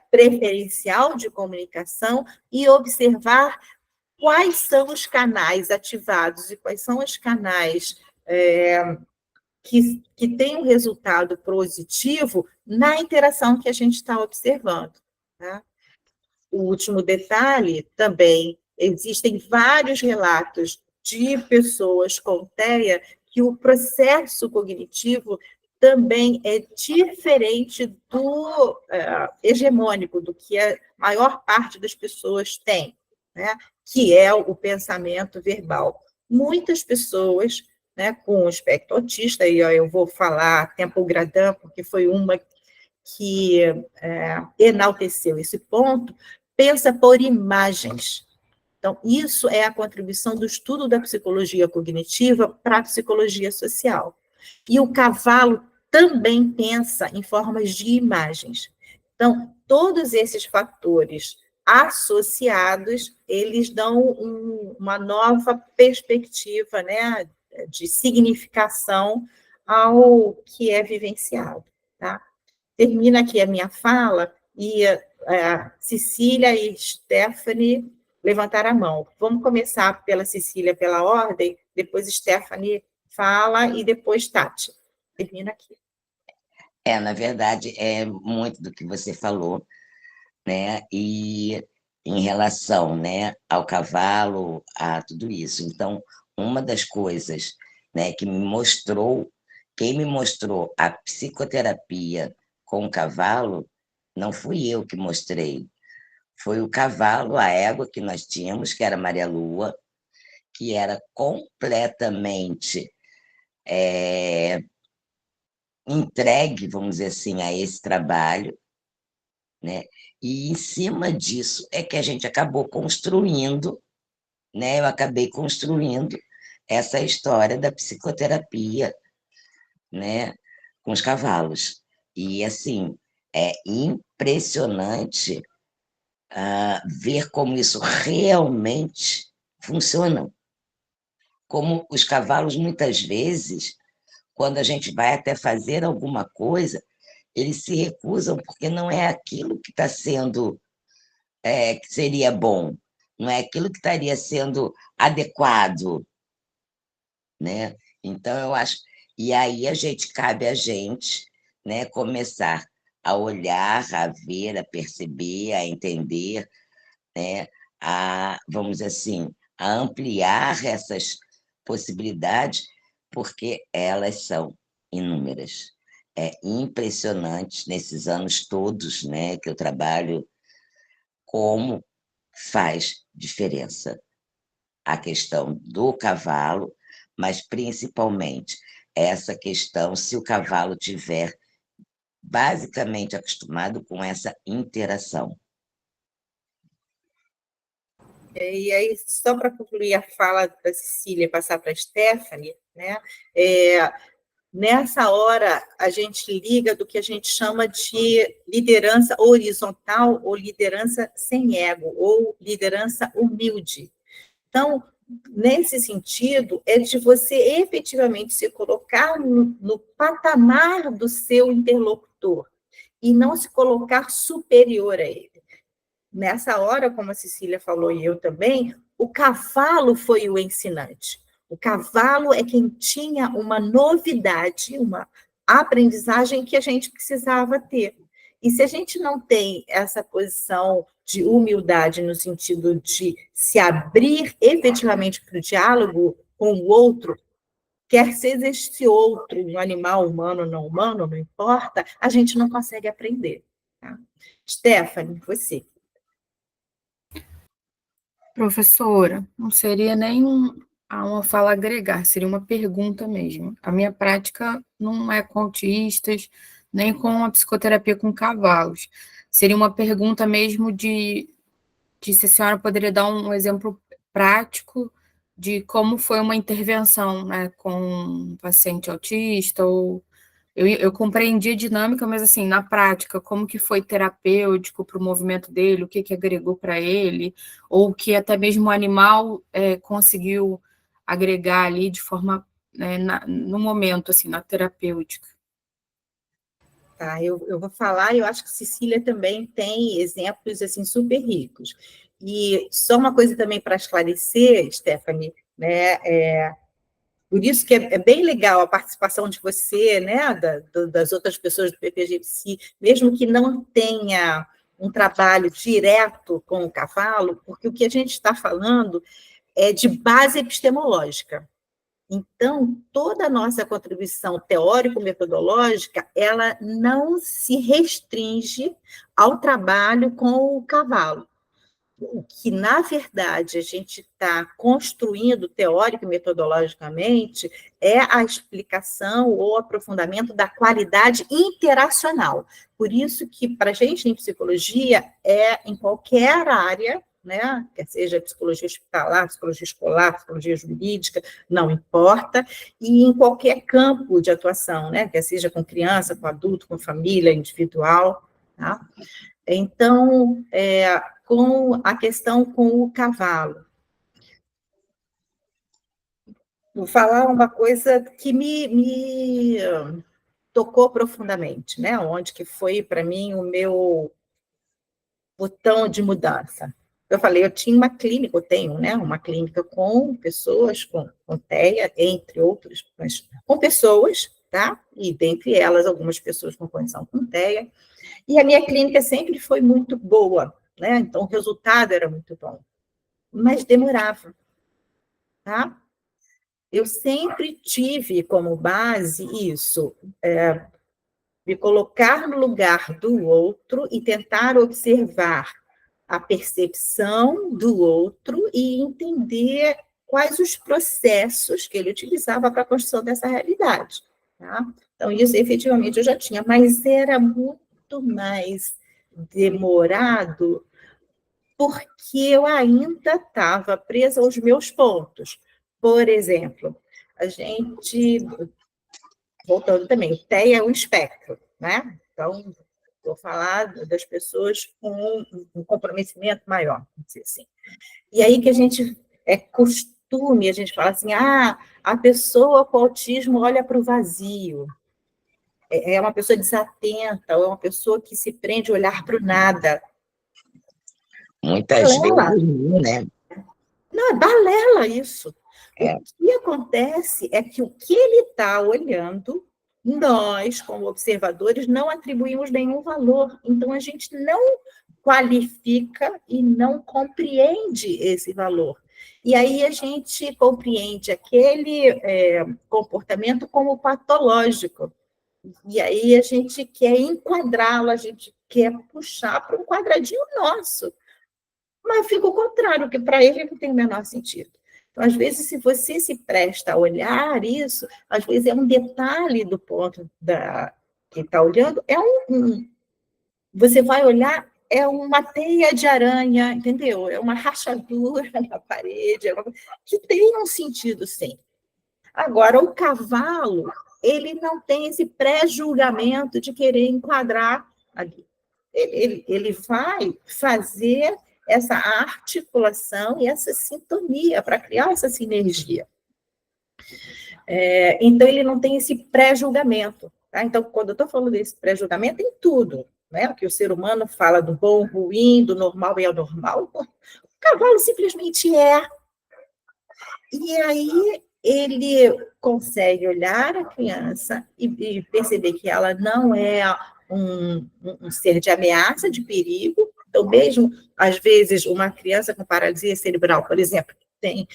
preferencial de comunicação e observar quais são os canais ativados e quais são os canais que têm um resultado positivo na interação que a gente está observando. Tá? O último detalhe também, existem vários relatos de pessoas com TEA que o processo cognitivo também é diferente do hegemônico, do que a maior parte das pessoas tem, né? Que é o pensamento verbal. Muitas pessoas, né, com o espectro autista, e eu vou falar Temple Grandin, porque foi uma que enalteceu esse ponto, pensa por imagens. Então, isso é a contribuição do estudo da psicologia cognitiva para a psicologia social. E o cavalo também pensa em formas de imagens. Então, todos esses fatores associados, eles dão uma nova perspectiva, né, de significação ao que é vivenciado. Tá? Termina aqui a minha fala e Cecília e Stephanie levantaram a mão. Vamos começar pela Cecília, pela ordem, depois Stephanie fala e depois Tati. Termina aqui. Na verdade, é muito do que você falou, né? E em relação, né, ao cavalo, a tudo isso. Então, uma das coisas, né, que me mostrou, quem me mostrou a psicoterapia com o cavalo, não fui eu que mostrei, foi o cavalo, a égua que nós tínhamos, que era Maria Lua, que era completamente entregue, vamos dizer assim, a esse trabalho, né? E em cima disso é que a gente acabou construindo, né? Eu acabei construindo essa história da psicoterapia, né? Com os cavalos. E, assim, é impressionante ver como isso realmente funciona. Como os cavalos, muitas vezes, quando a gente vai até fazer alguma coisa, eles se recusam porque não é aquilo que está sendo, que seria bom, não é aquilo que estaria sendo adequado, né? Então, eu acho. E aí cabe a gente, né, começar a olhar, a ver, a perceber, a entender, né, vamos dizer assim, a ampliar essas possibilidades, porque elas são inúmeras. É impressionante nesses anos todos, né, que eu trabalho, como faz diferença a questão do cavalo, mas principalmente essa questão se o cavalo tiver basicamente acostumado com essa interação. E aí, só para concluir a fala da Cecília e passar para a Stephanie, né? Nessa hora, a gente liga do que a gente chama de liderança horizontal ou liderança sem ego, ou liderança humilde. Então, nesse sentido, é de você efetivamente se colocar no patamar do seu interlocutor e não se colocar superior a ele. Nessa hora, como a Cecília falou e eu também, o cavalo foi o ensinante. O cavalo é quem tinha uma novidade, uma aprendizagem que a gente precisava ter. E se a gente não tem essa posição de humildade no sentido de se abrir efetivamente para o diálogo com o outro, quer seja esse outro, um animal humano ou não humano, não importa, a gente não consegue aprender. Tá? Stephanie, você. Professora, não seria nem uma fala agregar, seria uma pergunta mesmo. A minha prática não é com autistas, nem com a psicoterapia com cavalos. Seria uma pergunta mesmo de se a senhora poderia dar um exemplo prático de como foi uma intervenção, né, com um paciente autista, ou eu compreendi a dinâmica, mas assim, na prática, como que foi terapêutico para o movimento dele, o que agregou para ele, ou o que até mesmo o animal conseguiu agregar ali de forma, né, no momento, assim, na terapêutica. Tá, eu vou falar, eu acho que Cecília também tem exemplos assim super ricos. E só uma coisa também para esclarecer, Stephanie, né? Por isso que é bem legal a participação de você, né, das outras pessoas do PPG-PSI, mesmo que não tenha um trabalho direto com o cavalo, porque o que a gente está falando é de base epistemológica. Então, toda a nossa contribuição teórico-metodológica, ela não se restringe ao trabalho com o cavalo. O que, na verdade, a gente está construindo teórico e metodologicamente é a explicação ou aprofundamento da qualidade interacional. Por isso que, para a gente, em psicologia, em qualquer área, né, quer seja psicologia hospitalar, psicologia escolar, psicologia jurídica, não importa, e em qualquer campo de atuação, né, quer seja com criança, com adulto, com família, individual, tá? Então, com a questão com o cavalo. Vou falar uma coisa que me tocou profundamente, né? Onde que foi, para mim, o meu botão de mudança. Eu falei, eu tinha uma clínica, eu tenho, né? Uma clínica com pessoas com TEA, entre outros, mas com pessoas tá? E dentre elas, algumas pessoas com condição com TEA. E a minha clínica sempre foi muito boa, né? Então, o resultado era muito bom. Mas demorava, tá? Eu sempre tive como base isso, me colocar no lugar do outro e tentar observar a percepção do outro e entender quais os processos que ele utilizava para a construção dessa realidade. Tá? Então, isso efetivamente eu já tinha, mas era muito mais demorado porque eu ainda estava presa aos meus pontos. Por exemplo, a gente, voltando também, o TEA é um espectro, né? Então, vou falar das pessoas com um comprometimento maior, vamos dizer assim. E aí que a gente, costume, a gente fala assim, a pessoa com autismo olha para o vazio, é uma pessoa desatenta, ou é uma pessoa que se prende a olhar para o nada. Muitas vezes, né? Não, é balela isso. O que acontece é que o que ele está olhando, nós, como observadores, não atribuímos nenhum valor. Então, a gente não qualifica e não compreende esse valor. E aí a gente compreende aquele comportamento como patológico. E aí a gente quer enquadrá-lo, a gente quer puxar para um quadradinho nosso. Mas fica o contrário, que para ele não tem o menor sentido. Então, às vezes, se você se presta a olhar isso, às vezes é um detalhe do ponto que está olhando, você vai olhar, é uma teia de aranha, entendeu? É uma rachadura na parede, que tem um sentido, sim. Agora, o cavalo, ele não tem esse pré-julgamento de querer enquadrar ali. Ele vai fazer essa articulação e essa sintonia para criar essa sinergia. Então, ele não tem esse pré-julgamento. Tá? Então, quando eu estou falando desse pré-julgamento, em tudo, né? Que o ser humano fala do bom, ruim, do normal e anormal, o cavalo simplesmente é. E aí ele consegue olhar a criança e perceber que ela não é um ser de ameaça, de perigo. Então, mesmo, às vezes, uma criança com paralisia cerebral, por exemplo, que tem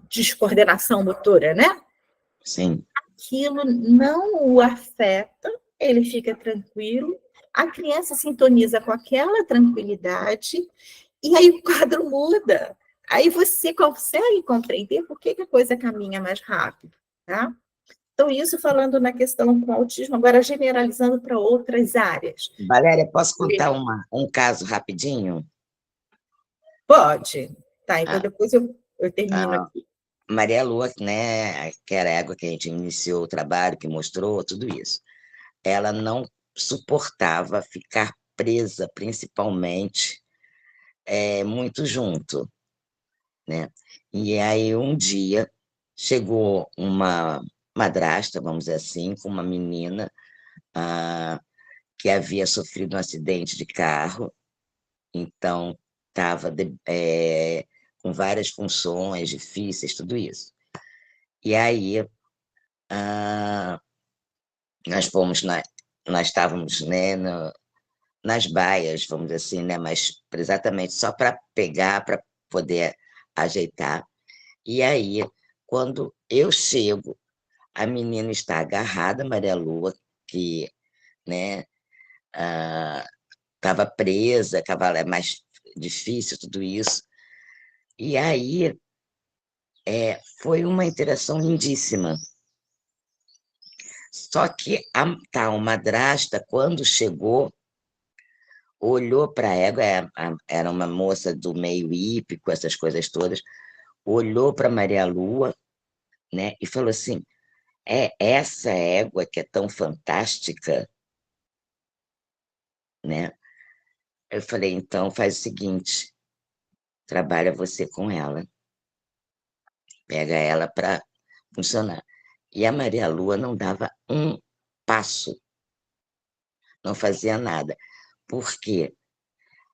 descoordenação motora, né? Sim. Aquilo não o afeta, ele fica tranquilo, a criança sintoniza com aquela tranquilidade, e aí o quadro muda. Aí você consegue compreender por que a coisa caminha mais rápido, tá? Então, isso falando na questão com autismo, agora generalizando para outras áreas. Valéria, posso contar um caso rapidinho? Pode. Tá, então depois eu termino aqui. Maria Lua, né, que era a égua que a gente iniciou o trabalho, que mostrou tudo isso, ela não suportava ficar presa, principalmente, muito junto, né? E aí, um dia, chegou uma madrasta, vamos dizer assim, com uma menina que havia sofrido um acidente de carro, então estava com várias funções difíceis, tudo isso. E aí, nós estávamos, né, nas baias, vamos dizer assim, né, mas exatamente só para pegar, para poder ajeitar. E aí, quando eu chego, a menina está agarrada, Maria Lua, que, né, estava presa, cavalo é mais difícil, tudo isso. E aí, foi uma interação lindíssima. Só que a tal madrasta, quando chegou, olhou para a égua, era uma moça do meio hípico, essas coisas todas, olhou para Maria Lua, né, e falou assim, essa égua que é tão fantástica, né? Eu falei, então faz o seguinte, trabalha você com ela, pega ela para funcionar. E a Maria Lua não dava um passo, não fazia nada, porque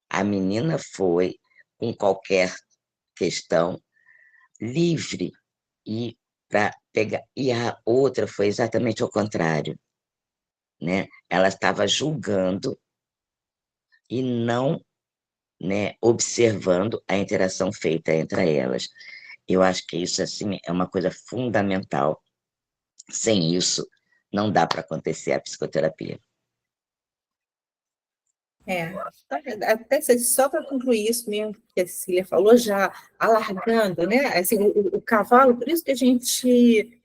a menina foi, com qualquer questão, livre, e para pegar. E a outra foi exatamente ao contrário, né? Ela estava julgando e não, né, observando a interação feita entre elas. Eu acho que isso, assim, é uma coisa fundamental. Sem isso, não dá para acontecer a psicoterapia. Até só para concluir isso mesmo que a Cecília falou, já alargando, né? Assim, o cavalo, por isso que a gente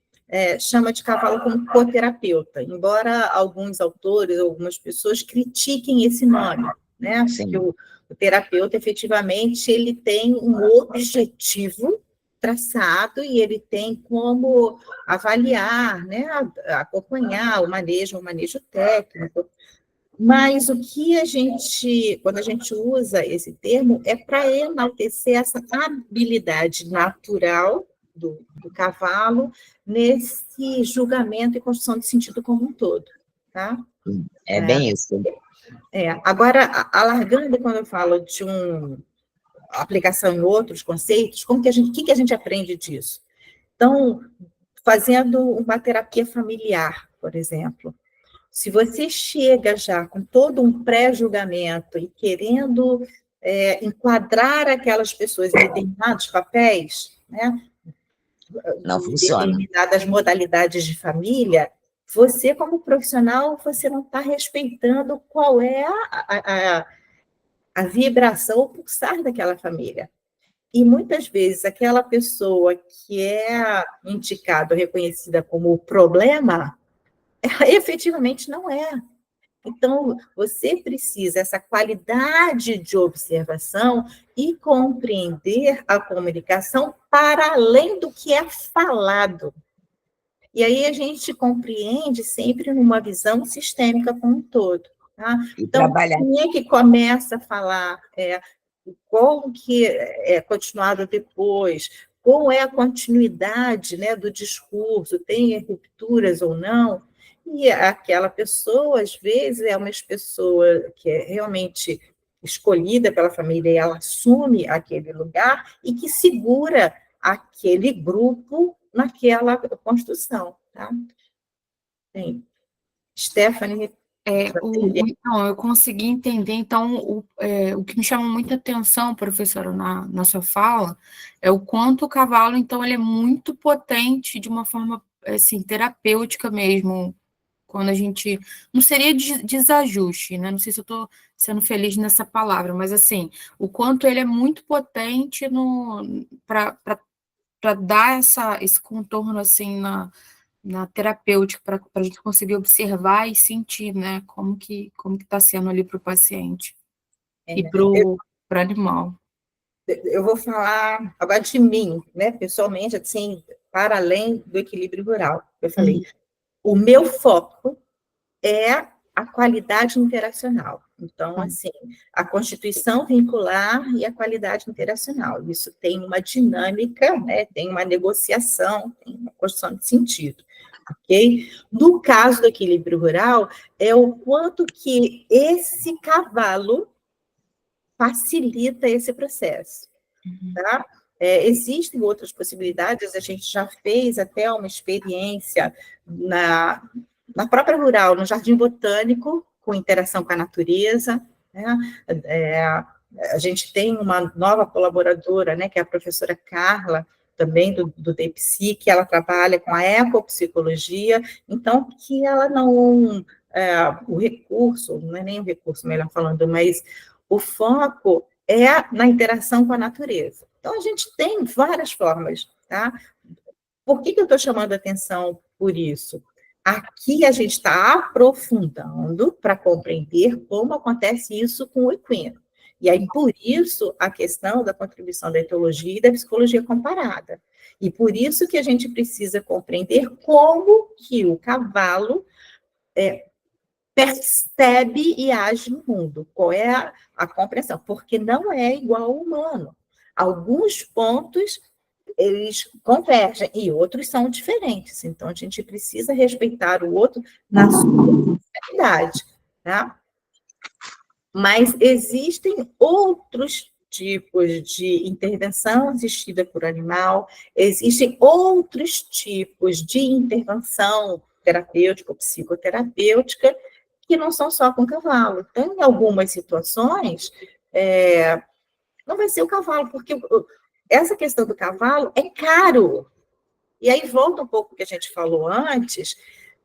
chama de cavalo como coterapeuta, embora alguns autores, algumas pessoas critiquem esse nome, né? Sim. Porque o terapeuta, efetivamente, ele tem um objetivo traçado e ele tem como avaliar, né? Acompanhar o manejo técnico. Mas o que quando a gente usa esse termo, é para enaltecer essa habilidade natural do cavalo nesse julgamento e construção de sentido como um todo, tá? É bem isso. Agora, alargando, quando eu falo de uma aplicação em outros conceitos, o que a gente aprende disso? Então, fazendo uma terapia familiar, por exemplo, se você chega já com todo um pré-julgamento e querendo enquadrar aquelas pessoas em determinados papéis, né, não funciona. determinadas modalidades de família, você, como profissional, você não está respeitando qual é a vibração, o pulsar daquela família. E, muitas vezes, aquela pessoa que é indicada, reconhecida como o problema, efetivamente não é. Então, você precisa essa qualidade de observação e compreender a comunicação para além do que é falado. E aí a gente compreende sempre numa visão sistêmica como um todo. Tá? Então, quem é que começa a falar? Como que é continuado depois? Qual é a continuidade, né, do discurso? Tem rupturas ou não? E aquela pessoa, às vezes, é uma pessoa que é realmente escolhida pela família e ela assume aquele lugar e que segura aquele grupo naquela construção. Tá? Bem, Stephanie... Então, eu consegui entender, então, o que me chama muita atenção, professora, na sua fala, é o quanto o cavalo, então, ele é muito potente de uma forma, assim, terapêutica mesmo, quando a gente... Não seria desajuste, né? Não sei se eu estou sendo feliz nessa palavra, mas, assim, o quanto ele é muito potente para dar esse contorno, assim, na terapêutica, para a gente conseguir observar e sentir, né, como que está sendo ali para o paciente e para o animal. Eu vou falar agora de mim, né, pessoalmente, assim, para além do equilíbrio rural. Eu falei, o meu foco é a qualidade interacional. Então, assim, a constituição vincular e a qualidade interacional. Isso tem uma dinâmica, né, tem uma negociação, tem uma construção de sentido. Ok? No caso do equilíbrio rural, é o quanto que esse cavalo facilita esse processo. Tá? Existem outras possibilidades, a gente já fez até uma experiência na própria rural, no Jardim Botânico, com interação com a natureza, né? A gente tem uma nova colaboradora, né, que é a professora Carla, também do DEPSI, que ela trabalha com a ecopsicologia, então, que ela não... o recurso, não é nem o recurso, melhor falando, mas o foco é na interação com a natureza. Então, a gente tem várias formas, tá? Por que eu estou chamando a atenção por isso? Aqui a gente está aprofundando para compreender como acontece isso com o equino. E aí, por isso, a questão da contribuição da etologia e da psicologia comparada. E por isso que a gente precisa compreender como que o cavalo percebe e age no mundo. Qual é a compreensão? Porque não é igual ao humano. Alguns pontos, eles convergem, e outros são diferentes. Então, a gente precisa respeitar o outro na sua realidade, tá? Mas existem outros tipos de intervenção assistida por animal, existem outros tipos de intervenção terapêutica ou psicoterapêutica que não são só com cavalo. Então, em algumas situações, não vai ser o cavalo, porque essa questão do cavalo é caro. E aí volta um pouco o que a gente falou antes,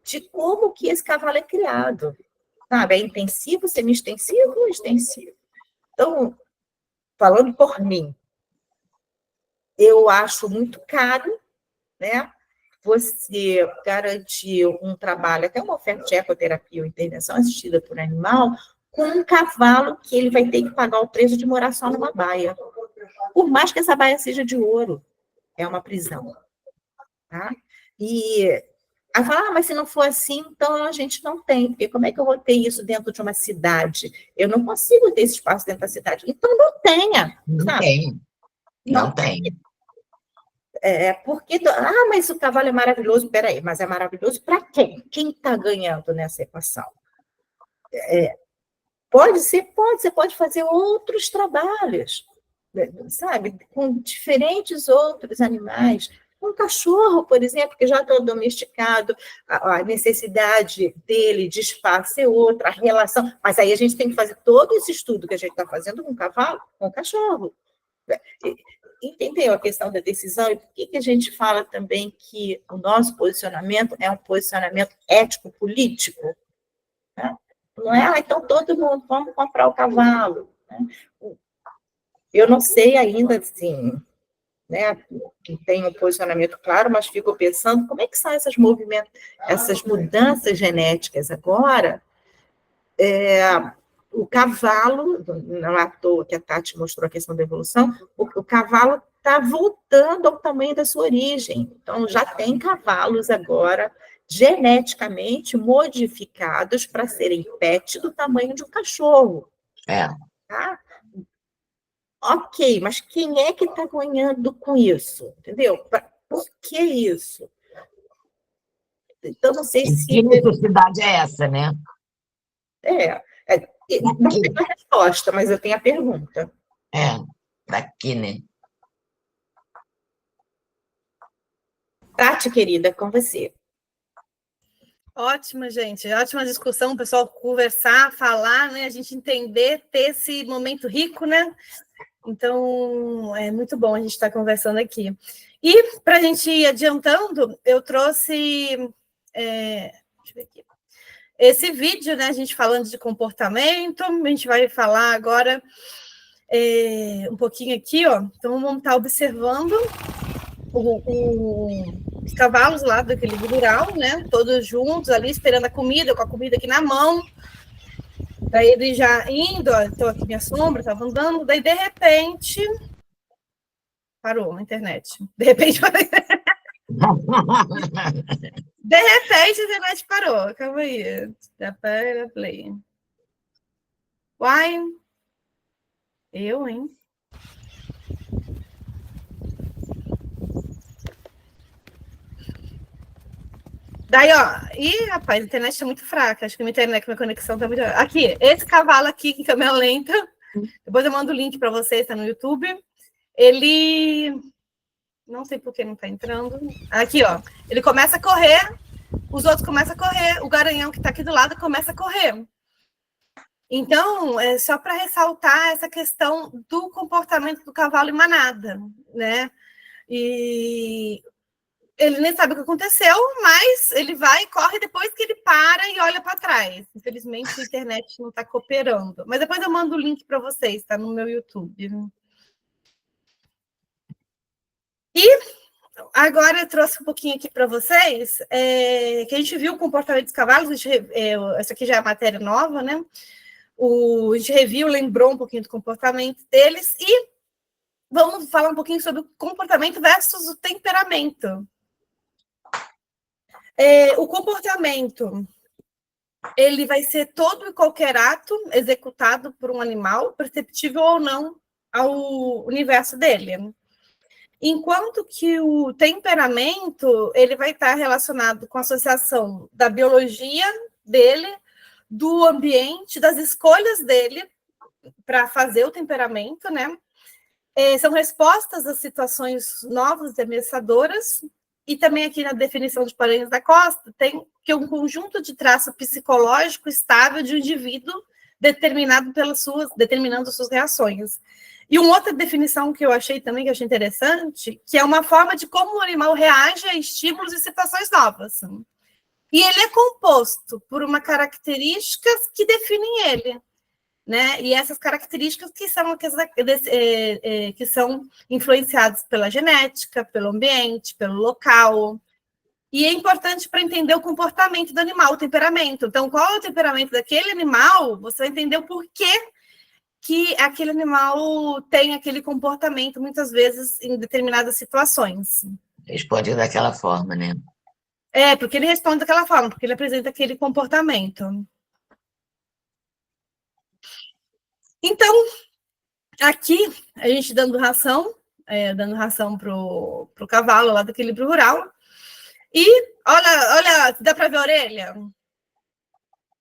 de como que esse cavalo é criado. Sabe? É intensivo, semi-extensivo ou extensivo? Então, falando por mim, eu acho muito caro, né? Você garantir um trabalho, até uma oferta de ecoterapia ou intervenção assistida por animal, com um cavalo que ele vai ter que pagar o preço de morar só numa baia. Por mais que essa baia seja de ouro, é uma prisão. Tá? E aí fala, mas se não for assim, então a gente não tem, porque como é que eu vou ter isso dentro de uma cidade? Eu não consigo ter esse espaço dentro da cidade. Então não tenha. Não tem. Não tem. Porque, mas o cavalo é maravilhoso. Peraí, mas é maravilhoso para quem? Quem está ganhando nessa equação? Pode ser, pode. Você pode fazer outros trabalhos, sabe? Com diferentes outros animais. Um cachorro, por exemplo, que já está domesticado, a necessidade dele de espaço é outra, a relação. Mas aí a gente tem que fazer todo esse estudo que a gente está fazendo com o cavalo, com o cachorro. Entendeu a questão da decisão? E por que a gente fala também que o nosso posicionamento é um posicionamento ético-político? Né? Não é, então todo mundo, vamos comprar o cavalo. Né? Eu não sei ainda, assim, né, que tem um posicionamento claro, mas fico pensando como é que são essas mudanças genéticas agora. O cavalo, não é à toa que a Tati mostrou a questão da evolução, o cavalo está voltando ao tamanho da sua origem. Então, já tem cavalos agora geneticamente modificados para serem pet do tamanho de um cachorro. Tá? Ok, mas quem é que está ganhando com isso? Entendeu? Por que isso? Então, não sei se... Que necessidade é essa, né? Não tenho a resposta, mas eu tenho a pergunta. Para quê, né? Tati, querida, com você. Ótima, gente. Ótima discussão, o pessoal conversar, falar, né? A gente entender, ter esse momento rico, né? Então, é muito bom a gente estar conversando aqui. E, para a gente ir adiantando, eu trouxe... deixa eu ver aqui. Esse vídeo, né, a gente falando de comportamento, a gente vai falar agora um pouquinho aqui, ó. Então, vamos estar observando os cavalos lá do equilíbrio rural, né, todos juntos ali, esperando a comida, com a comida aqui na mão. Daí ele já indo, ó, estou aqui minha sombra, estava andando, daí de repente parou a internet. De repente parou. De repente, a internet parou. Calma aí. Já para play. Uai. Eu, hein? Daí, ó. Ih, rapaz, a internet tá muito fraca. Acho que minha conexão tá muito... Aqui, esse cavalo aqui, em câmera lenta. Depois eu mando o link para vocês, tá no YouTube. Ele... Não sei por que não tá entrando. Aqui, ó. Ele começa a correr... Os outros começam a correr, o garanhão que está aqui do lado começa a correr. Então, é só para ressaltar essa questão do comportamento do cavalo em manada, né? E ele nem sabe o que aconteceu, mas ele vai e corre depois que ele para e olha para trás. Infelizmente, a internet não está cooperando. Mas depois eu mando o link para vocês, tá no meu YouTube. E... Agora eu trouxe um pouquinho aqui para vocês, que a gente viu o comportamento dos cavalos, essa aqui já é a matéria nova, né? A gente reviu, lembrou um pouquinho do comportamento deles, e vamos falar um pouquinho sobre o comportamento versus o temperamento. O comportamento, ele vai ser todo e qualquer ato executado por um animal, perceptível ou não ao universo dele. Enquanto que o temperamento, ele vai estar relacionado com a associação da biologia dele, do ambiente, das escolhas dele para fazer o temperamento, né? São respostas a situações novas e ameaçadoras, e também aqui na definição de Paranhos da Costa tem que um conjunto de traço psicológico estável de um indivíduo determinando suas reações. E uma outra definição que eu achei também, que eu achei interessante, que é uma forma de como o animal reage a estímulos e situações novas. E ele é composto por uma características que definem ele, né? E essas características que são influenciadas pela genética, pelo ambiente, pelo local. E é importante para entender o comportamento do animal, o temperamento. Então, qual é o temperamento daquele animal? Você vai entender o porquê que aquele animal tem aquele comportamento, muitas vezes, em determinadas situações. Responde daquela forma, né? Porque ele responde daquela forma, porque ele apresenta aquele comportamento. Então, aqui, a gente dando ração para o cavalo lá do equilíbrio rural. E, olha, dá para ver a orelha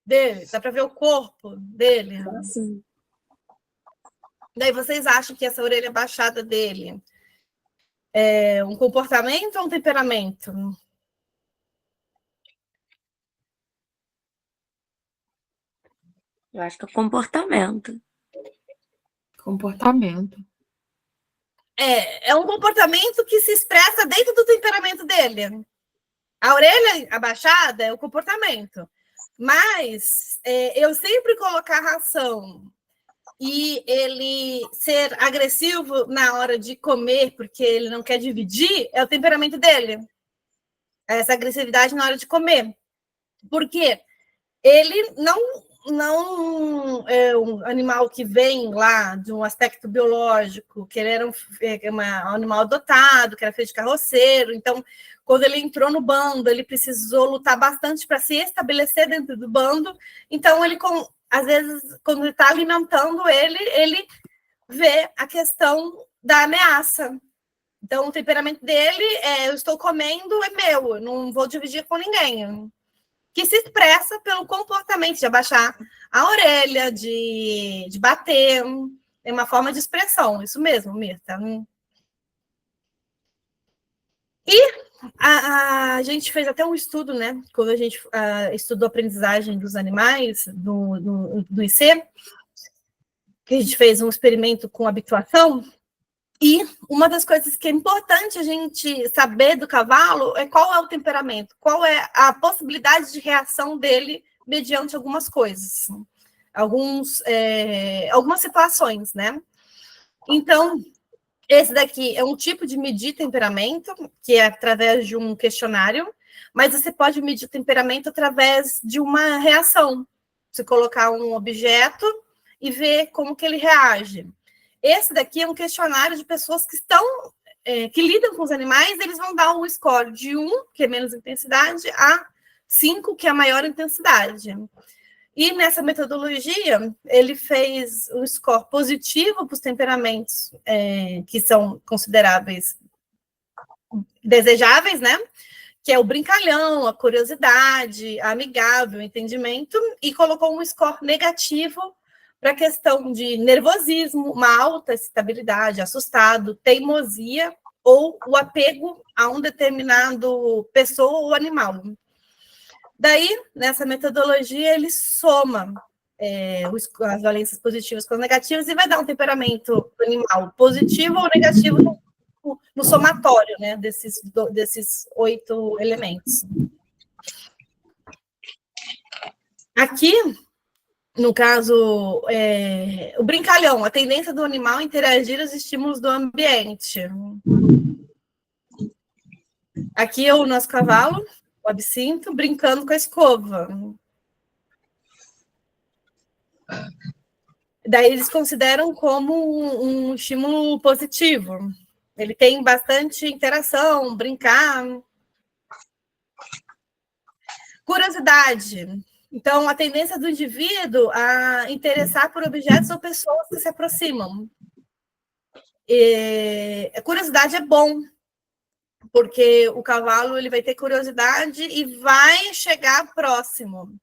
dele? Dá para ver o corpo dele? Sim. Daí vocês acham que essa orelha baixada dele é um comportamento ou um temperamento? Eu acho que é comportamento. Comportamento. É um comportamento que se expressa dentro do temperamento dele. A orelha abaixada é o comportamento. Mas eu sempre colocar ração e ele ser agressivo na hora de comer, porque ele não quer dividir, é o temperamento dele. Essa agressividade na hora de comer. Porque ele não é um animal que vem lá de um aspecto biológico, que ele era um animal adotado, que era feito de carroceiro. Então, quando ele entrou no bando, ele precisou lutar bastante para se estabelecer dentro do bando. Então, às vezes, quando ele está alimentando ele vê a questão da ameaça. Então, o temperamento dele eu estou comendo, é meu, eu não vou dividir com ninguém. Que se expressa pelo comportamento de abaixar a orelha, de bater. É uma forma de expressão, isso mesmo, Mirta. E a gente fez até um estudo, né? Quando a gente estudou a aprendizagem dos animais do IC, que a gente fez um experimento com habituação. E uma das coisas que é importante a gente saber do cavalo é qual é o temperamento, qual é a possibilidade de reação dele mediante algumas coisas, algumas situações, né? Então, esse daqui é um tipo de medir temperamento, que é através de um questionário, mas você pode medir temperamento através de uma reação. Você colocar um objeto e ver como que ele reage. Esse daqui é um questionário de pessoas que lidam com os animais, eles vão dar um score de 1, que é menos intensidade, a 5, que é a maior intensidade. E nessa metodologia, ele fez um score positivo para os temperamentos que são consideráveis desejáveis, né? Que é o brincalhão, a curiosidade, a amigável, o entendimento, e colocou um score negativo para a questão de nervosismo, uma alta excitabilidade, assustado, teimosia ou o apego a um determinado pessoa ou animal. Daí, nessa metodologia, ele soma as valências positivas com as negativas e vai dar um temperamento animal positivo ou negativo no somatório, né, desses 8 elementos. Aqui, no caso, o brincalhão, a tendência do animal a interagir aos estímulos do ambiente. Aqui é o nosso cavalo, o absinto, brincando com a escova. Daí eles consideram como um estímulo positivo. Ele tem bastante interação, brincar. Curiosidade. Então, a tendência do indivíduo a interessar por objetos ou pessoas que se aproximam. A curiosidade é bom, porque o cavalo ele vai ter curiosidade e vai chegar próximo.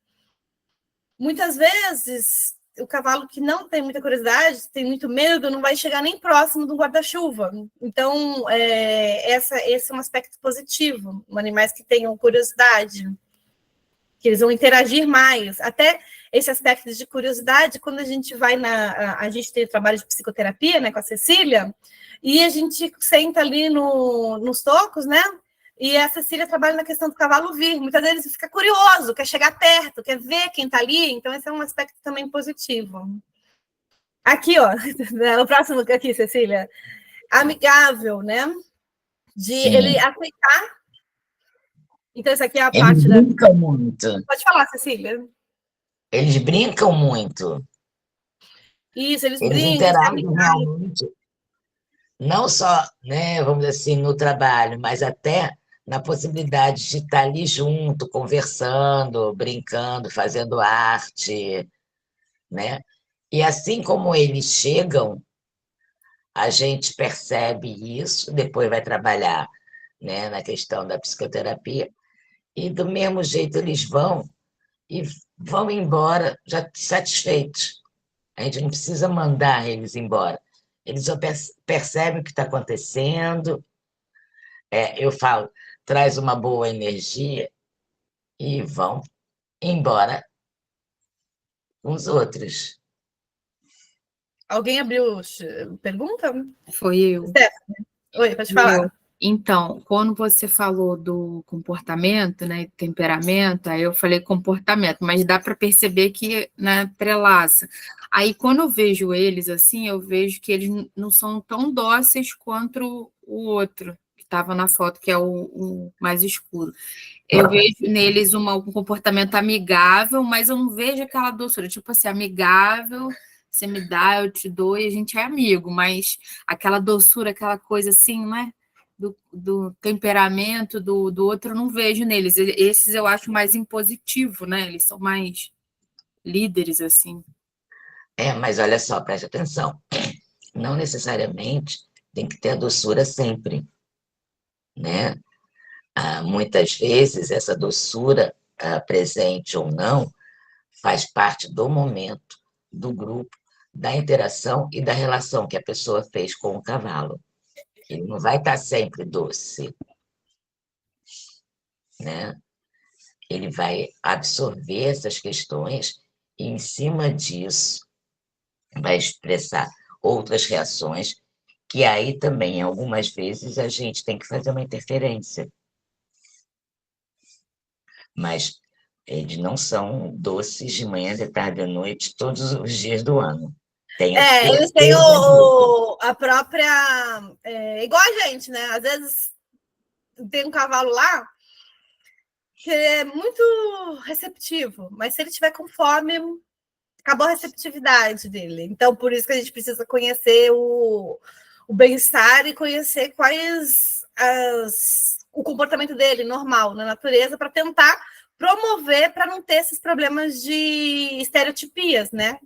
Muitas vezes, o cavalo que não tem muita curiosidade, tem muito medo, não vai chegar nem próximo do guarda-chuva. Então, esse é um aspecto positivo. Animais que tenham curiosidade, que eles vão interagir mais. Até esse aspecto de curiosidade, quando a gente vai a gente tem trabalho de psicoterapia, né, com a Cecília, e a gente senta ali nos tocos, né? E a Cecília trabalha na questão do cavalo vir. Muitas vezes ele fica curioso, quer chegar perto, quer ver quem está ali. Então, esse é um aspecto também positivo. Aqui, ó, o próximo aqui, Cecília. Amigável, né? De ele aceitar. Então, essa aqui é a parte da... Eles brincam muito. Pode falar, Cecília. Eles brincam muito. Isso, eles brincam. Interagem realmente. Não só, né, vamos dizer assim, no trabalho, mas até na possibilidade de estar ali junto, conversando, brincando, fazendo arte, né? E assim como eles chegam, a gente percebe isso, depois vai trabalhar, né, na questão da psicoterapia, e do mesmo jeito eles vão embora já satisfeitos. A gente não precisa mandar eles embora. Eles já percebem o que está acontecendo. Eu falo, traz uma boa energia e vão embora com os outros. Alguém abriu pergunta? Foi eu. Stephanie. Oi, pode falar. Então, quando você falou do comportamento, né, temperamento, aí eu falei comportamento, mas dá para perceber que, né, entrelaça. Aí, quando eu vejo eles assim, eu vejo que eles não são tão dóceis quanto o outro, que estava na foto, que é o mais escuro. Eu vejo neles um comportamento amigável, mas eu não vejo aquela doçura, tipo assim, amigável, você me dá, eu te dou e a gente é amigo, mas aquela doçura, aquela coisa assim, né? Do temperamento do outro, eu não vejo neles. Esses eu acho mais impositivo, né? Eles são mais líderes, assim. Mas olha só, preste atenção. Não necessariamente tem que ter a doçura sempre, né? Muitas vezes essa doçura, presente ou não, faz parte do momento, do grupo, da interação e da relação que a pessoa fez com o cavalo. Ele não vai estar sempre doce, né? Ele vai absorver essas questões e, em cima disso, vai expressar outras reações que aí também, algumas vezes, a gente tem que fazer uma interferência. Mas eles não são doces de manhã, de tarde, à noite, todos os dias do ano. Eles têm a própria... igual a gente, né? Às vezes tem um cavalo lá que é muito receptivo, mas se ele tiver com fome, acabou a receptividade dele. Então, por isso que a gente precisa conhecer o bem-estar e conhecer o comportamento dele normal na natureza para tentar promover para não ter esses problemas de estereotipias, né?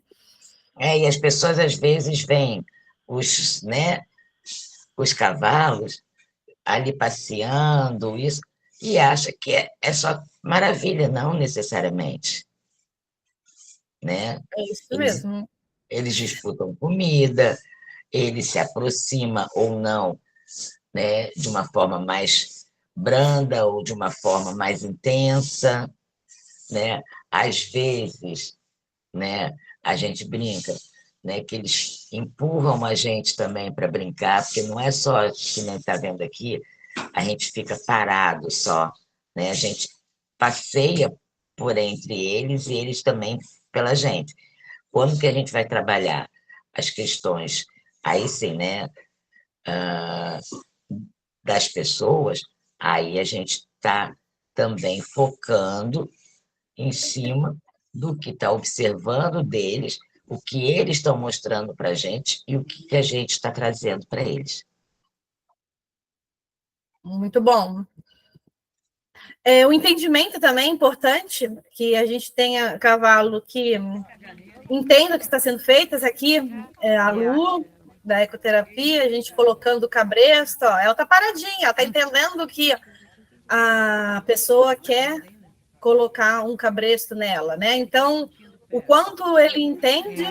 E as pessoas às vezes veem os cavalos ali passeando, isso, e acha que é só maravilha, não necessariamente. Né? É isso mesmo. Eles disputam comida, ele se aproxima ou não, né, de uma forma mais branda ou de uma forma mais intensa, né? Às vezes, né, a gente brinca, né, que eles empurram a gente também para brincar, porque não é só que nem está vendo aqui, a gente fica parado só, né? A gente passeia por entre eles e eles também pela gente. Quando que a gente vai trabalhar as questões, aí sim, né, das pessoas, aí a gente está também focando em cima do que está observando deles, o que eles estão mostrando para a gente e o que a gente está trazendo para eles. Muito bom. O entendimento também é importante, que a gente tenha cavalo que entenda o que está sendo feito. Essa aqui é a Lu, da ecoterapia, a gente colocando o cabresto, ó, ela está paradinha, ela está entendendo que a pessoa quer colocar um cabresto nela, né? Então, o quanto ele entende.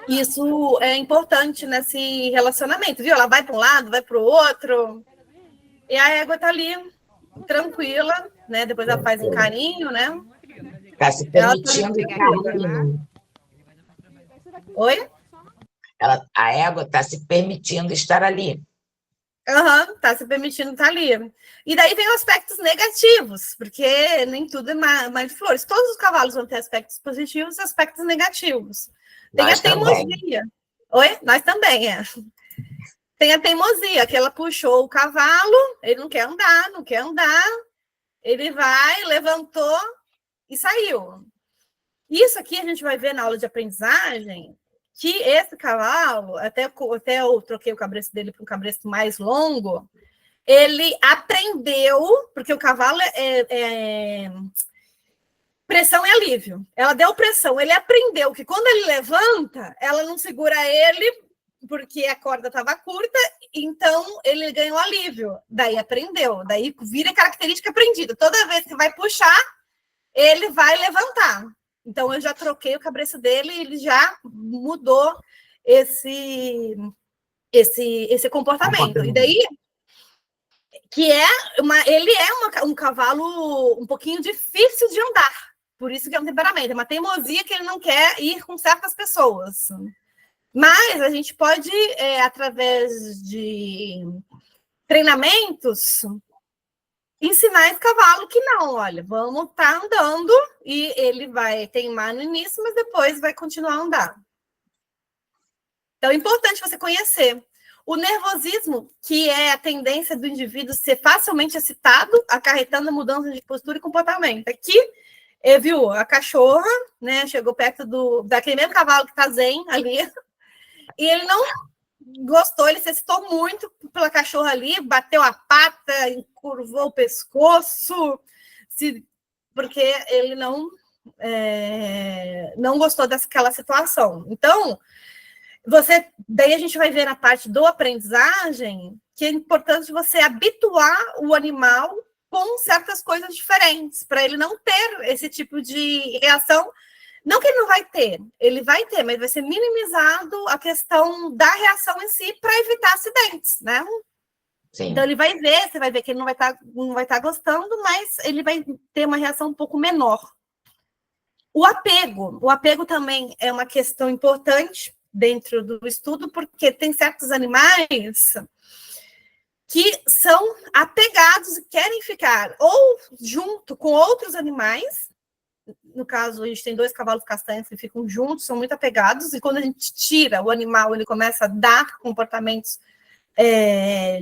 Isso é importante nesse relacionamento, viu? Ela vai para um lado, vai para o outro, e a égua está ali, tranquila, né? Depois ela faz um carinho, né? Está se permitindo estar ali. Oi? A égua está se permitindo estar ali. Tá se permitindo estar ali. E daí vem os aspectos negativos, porque nem tudo é mar de flores. Todos os cavalos vão ter aspectos positivos e aspectos negativos. Tem Nós a teimosia. também. Oi? Nós também, Tem a teimosia, que ela puxou o cavalo, ele não quer andar, ele vai, levantou e saiu. Isso aqui a gente vai ver na aula de aprendizagem, que esse cavalo, até eu troquei o cabresto dele para um cabresto mais longo, ele aprendeu, porque o cavalo pressão e alívio. Ela deu pressão, ele aprendeu que quando ele levanta, ela não segura ele, porque a corda estava curta, então ele ganhou alívio. Daí aprendeu, daí vira característica aprendida. Toda vez que vai puxar, ele vai levantar. Então, eu já troquei o cabresto dele e ele já mudou esse comportamento. E daí, ele é um cavalo um pouquinho difícil de andar. Por isso que é um temperamento. É uma teimosia que ele não quer ir com certas pessoas. Mas a gente pode, através de treinamentos, ensinar esse cavalo que não, olha, vamos estar andando e ele vai teimar no início, mas depois vai continuar a andar. Então, é importante você conhecer. O nervosismo, que é a tendência do indivíduo ser facilmente excitado, acarretando mudança de postura e comportamento. Aqui, viu, a cachorra, né, chegou perto daquele mesmo cavalo que está zen ali, e ele não gostou, ele se excitou muito pela cachorra ali, bateu a pata, encurvou o pescoço, porque ele não gostou daquela situação. Então, daí a gente vai ver na parte do aprendizagem que é importante você habituar o animal com certas coisas diferentes, para ele não ter esse tipo de reação. Não que ele não vai ter, ele vai ter, mas vai ser minimizado a questão da reação em si para evitar acidentes, né? Sim. Então ele vai ver, você vai ver que ele não vai estar gostando, mas ele vai ter uma reação um pouco menor. O apego também é uma questão importante dentro do estudo, porque tem certos animais que são apegados e querem ficar ou junto com outros animais. No caso, a gente tem 2 cavalos castanhos que ficam juntos, são muito apegados, e quando a gente tira o animal, ele começa a dar comportamentos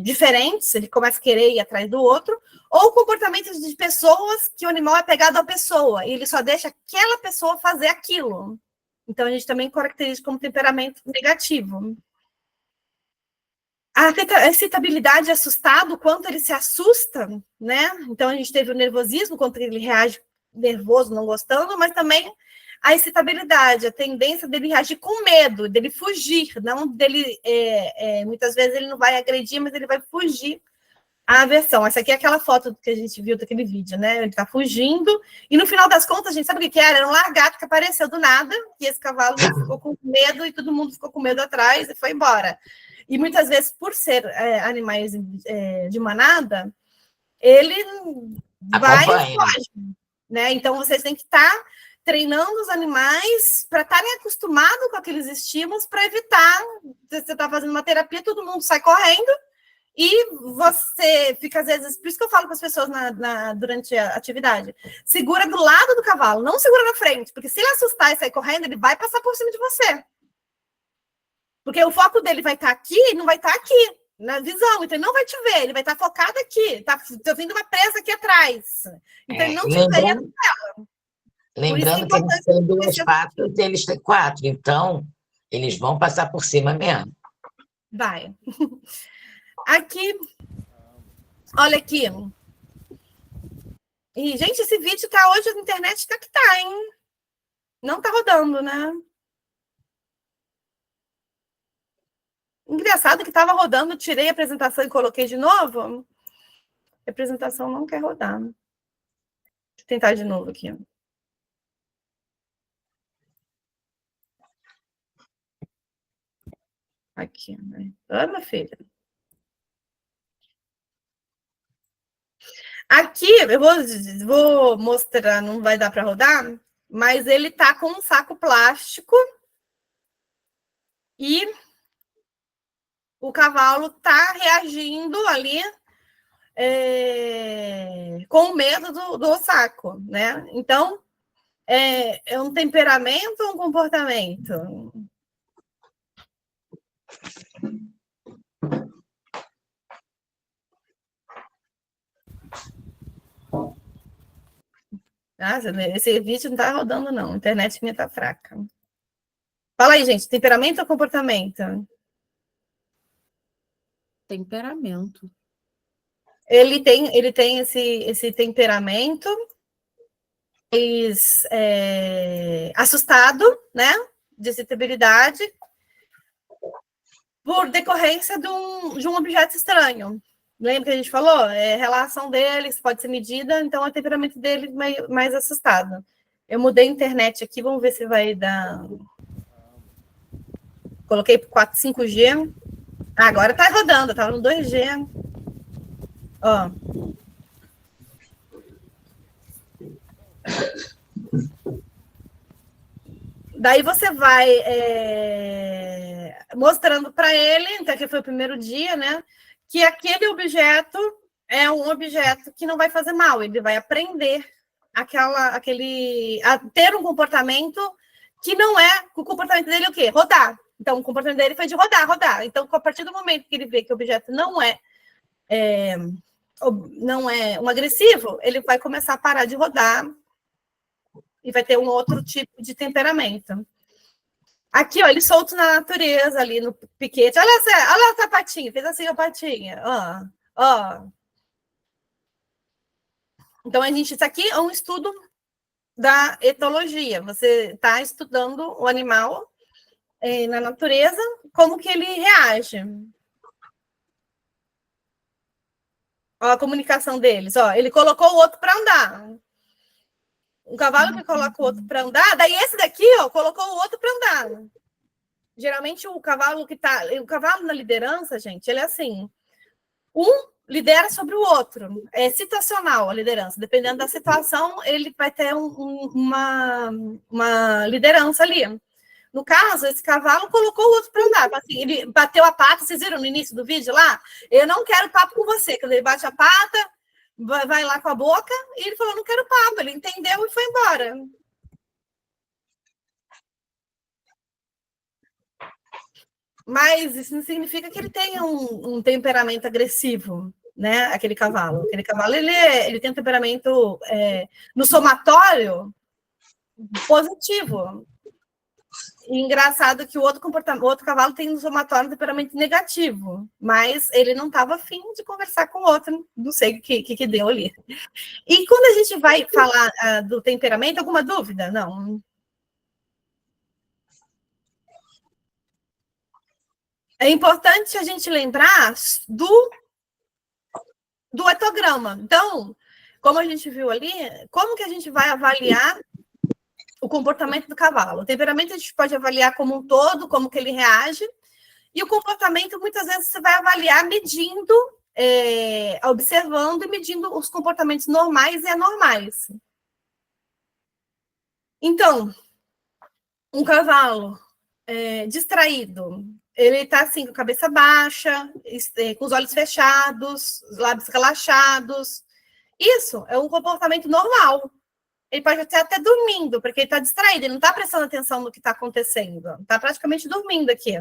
diferentes, ele começa a querer ir atrás do outro, ou comportamentos de pessoas que o animal é apegado à pessoa, e ele só deixa aquela pessoa fazer aquilo. Então, a gente também caracteriza como temperamento negativo. A excitabilidade, assustado, quanto ele se assusta, né? Então, a gente teve o nervosismo, quanto ele reage nervoso, não gostando, mas também a excitabilidade, a tendência dele reagir com medo, dele fugir, não dele, muitas vezes ele não vai agredir, mas ele vai fugir à aversão. Essa aqui é aquela foto que a gente viu daquele vídeo, né? Ele tá fugindo, e no final das contas, a gente sabe o que era? Era um lagarto que apareceu do nada, e esse cavalo ficou com medo, e todo mundo ficou com medo atrás, e foi embora. E muitas vezes, por ser animais de manada, ele vai e foge. Né? Então, vocês têm que estar treinando os animais para estarem acostumados com aqueles estímulos para evitar, você está fazendo uma terapia, todo mundo sai correndo e você fica, às vezes, por isso que eu falo com as pessoas durante a atividade, segura do lado do cavalo, não segura na frente, porque se ele assustar e sair correndo, ele vai passar por cima de você. Porque o foco dele vai estar aqui e não vai estar aqui. Na visão, então ele não vai te ver, ele vai estar focado aqui, tá vindo uma presa aqui atrás. Então ele não te vê. Lembrando que eles têm 2 patas e eles têm 4, então eles vão passar por cima mesmo. Vai. Aqui, olha aqui. E, gente, esse vídeo tá hoje na internet, tá que tá, hein? Não tá rodando, né? Engraçado que estava rodando, tirei a apresentação e coloquei de novo. A apresentação não quer rodar. Deixa eu tentar de novo aqui. Aqui, né? Ah, minha filha. Aqui, eu vou mostrar, não vai dar para rodar, mas ele tá com um saco plástico e o cavalo tá reagindo ali com medo do saco, né? Então, é um temperamento ou um comportamento? Nossa, esse vídeo não tá rodando, não. A internet minha tá fraca. Fala aí, gente. Temperamento ou comportamento? Temperamento. Ele tem esse temperamento assustado, né? De excitabilidade, por decorrência de um objeto estranho. Lembra que a gente falou? A relação deles pode ser medida, então é o temperamento dele mais assustado. Eu mudei a internet aqui, vamos ver se vai dar. Coloquei para 5G. Agora tá rodando, estava no 2G. Ó. Daí você vai mostrando para ele, então que foi o primeiro dia, né? Que aquele objeto é um objeto que não vai fazer mal, ele vai aprender a ter um comportamento que não é. O comportamento dele é o quê? Rodar. Então, o comportamento dele foi de rodar. Então, a partir do momento que ele vê que o objeto não é um agressivo, ele vai começar a parar de rodar e vai ter um outro tipo de temperamento. Aqui, ó, ele solto na natureza, ali no piquete. Olha a sapatinha, fez assim a patinha. Ó. Então, isso aqui é um estudo da etologia. Você está estudando o animal na natureza, como que ele reage. Ó, a comunicação deles. Ó, ele colocou o outro para andar. Um cavalo que coloca o outro para andar, daí esse daqui, ó, colocou o outro para andar. Geralmente o cavalo na liderança, gente, ele é assim, um lidera sobre o outro, é situacional a liderança, dependendo da situação, ele vai ter uma liderança ali. No caso, esse cavalo colocou o outro para andar, assim, ele bateu a pata, vocês viram no início do vídeo lá? Eu não quero papo com você, quando ele bate a pata, vai lá com a boca, e ele falou, não quero papo, ele entendeu e foi embora. Mas isso não significa que ele tenha um temperamento agressivo, né? Aquele cavalo. Aquele cavalo, ele tem um temperamento, no somatório, positivo. E engraçado que o outro cavalo tem um somatório um temperamento negativo, mas ele não estava afim de conversar com o outro, não sei o que deu ali. E quando a gente vai falar do temperamento, alguma dúvida? Não. É importante a gente lembrar do etograma. Então, como a gente viu ali, como que a gente vai avaliar o comportamento do cavalo? O temperamento a gente pode avaliar como um todo, como que ele reage, e o comportamento, muitas vezes, você vai avaliar medindo, observando e medindo os comportamentos normais e anormais. Então, um cavalo distraído, ele está assim, com a cabeça baixa, com os olhos fechados, os lábios relaxados. Isso é um comportamento normal. Ele pode estar até dormindo, porque ele está distraído, ele não está prestando atenção no que está acontecendo. Está praticamente dormindo aqui.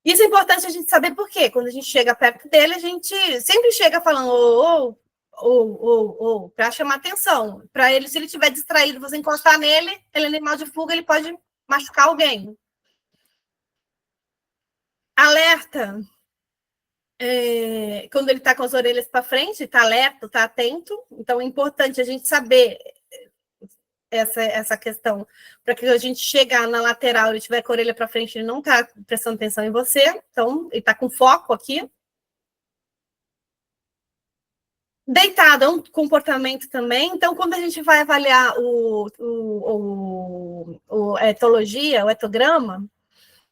Isso é importante a gente saber por quê. Quando a gente chega perto dele, a gente sempre chega falando para chamar atenção. Para ele, se ele estiver distraído, você encostar nele, ele é animal de fuga, ele pode machucar alguém. Alerta. Quando ele está com as orelhas para frente, está alerta, está atento. Então, é importante a gente saber essa questão, para que a gente chegar na lateral, ele estiver com a orelha para frente, ele não está prestando atenção em você. Então, ele está com foco aqui. Deitado é um comportamento também. Então, quando a gente vai avaliar a etologia, o etograma,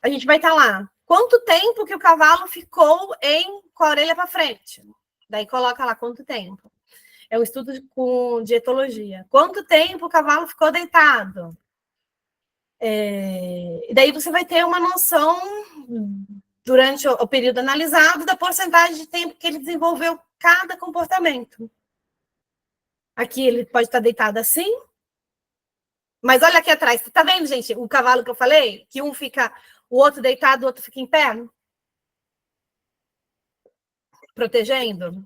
a gente vai estar lá. Quanto tempo que o cavalo ficou com a orelha para frente? Daí coloca lá quanto tempo. É um estudo de etologia. Quanto tempo o cavalo ficou deitado? E daí você vai ter uma noção, durante o período analisado, da porcentagem de tempo que ele desenvolveu cada comportamento. Aqui ele pode estar deitado assim, mas olha aqui atrás. Tá vendo, gente, o cavalo que eu falei? Que um fica, o outro deitado, o outro fica em pé? Protegendo.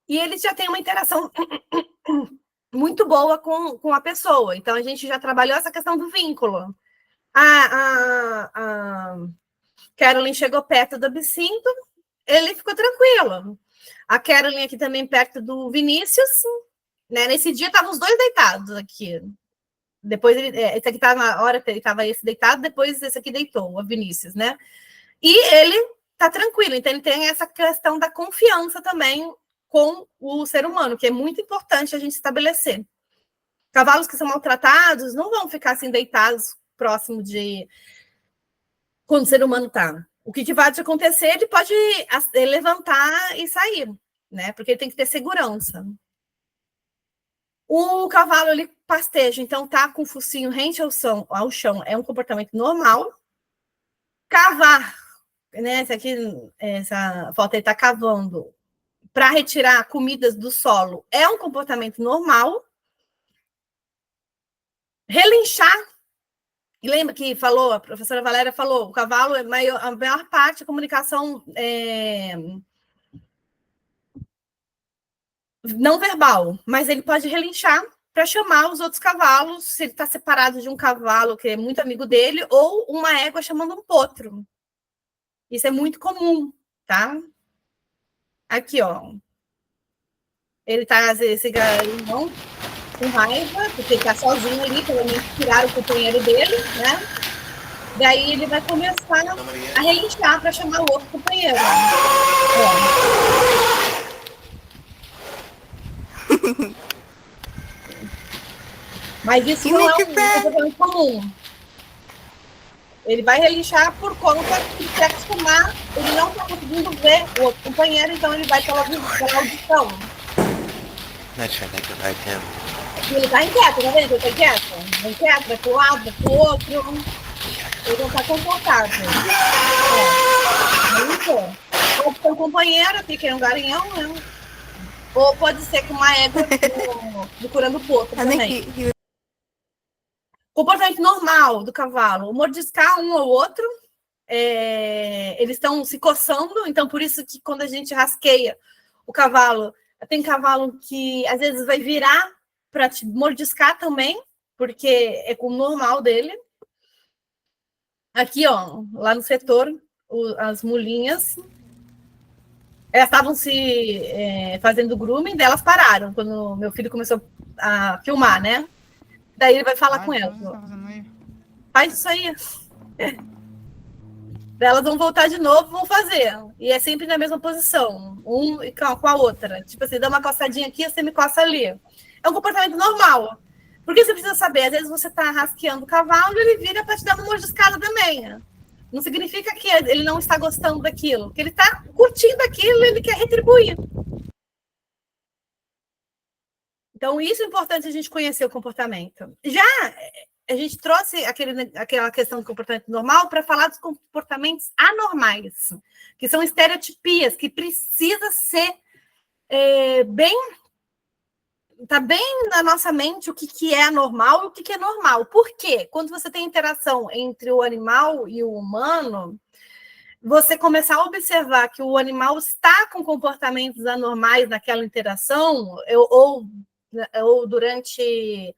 E ele já tem uma interação muito boa com a pessoa. Então, a gente já trabalhou essa questão do vínculo. A Carolyn chegou perto do Absinto, ele ficou tranquilo. A Carolyn aqui também perto do Vinícius, né? Nesse dia estavam os dois deitados aqui. Depois esse aqui estava na hora que ele estava esse deitado, depois esse aqui deitou, o Vinícius, né? E ele tá tranquilo, então ele tem essa questão da confiança também com o ser humano, que é muito importante a gente estabelecer. Cavalos que são maltratados não vão ficar assim deitados próximo de quando o ser humano está. O que vai acontecer, ele pode levantar e sair, né? Porque ele tem que ter segurança. O cavalo, ele pasteja, então tá com o focinho rente ao chão, é um comportamento normal. Cavar, né? Essa foto ele tá cavando para retirar comidas do solo, é um comportamento normal. Relinchar, e lembra que a professora Valéria falou, o cavalo, a maior parte da comunicação não verbal, mas ele pode relinchar para chamar os outros cavalos, se ele está separado de um cavalo que é muito amigo dele, ou uma égua chamando um potro. Isso é muito comum, tá? Aqui, ó. Ele tá, esse galinhão, com raiva, porque ele tá sozinho ali, pelo menos tiraram o companheiro dele, né? Daí ele vai começar a relinchar para chamar o outro companheiro. Mas isso não é um comportamento comum. Ele vai relinchar por conta de se acostumar, ele não está conseguindo ver o outro companheiro, então ele vai pela audição. E ele está inquieto, tá vendo? Ele está inquieto. Inquieto, vai para um lado, vai para o outro. Ele não está confortável. Pode ser um companheiro aqui, que é um garanhão, né? Ou pode ser com uma égua procurando o potro também. Comportamento normal do cavalo, mordiscar um ao outro, eles estão se coçando, então por isso que quando a gente rasqueia o cavalo, tem cavalo que às vezes vai virar para te mordiscar também, porque é com o normal dele. Aqui, ó, lá no setor, as mulinhas, elas estavam se fazendo grooming, daí elas pararam, quando meu filho começou a filmar, né? Daí ele vai falar com elas. Faz isso aí. Elas vão voltar de novo, vão fazer. E é sempre na mesma posição, um com a outra. Tipo assim, dá uma coçadinha aqui, você me coça ali. É um comportamento normal. Porque você precisa saber, às vezes você está rasqueando o cavalo, ele vira para te dar uma mordiscada também. Não significa que ele não está gostando daquilo, que ele está curtindo aquilo, ele quer retribuir. Então, isso é importante a gente conhecer o comportamento. Já a gente trouxe aquela questão do comportamento normal para falar dos comportamentos anormais, que são estereotipias, que precisa ser está bem na nossa mente o que é anormal e o que é normal. Por quê? Quando você tem interação entre o animal e o humano, você começar a observar que o animal está com comportamentos anormais naquela interação, ou durante...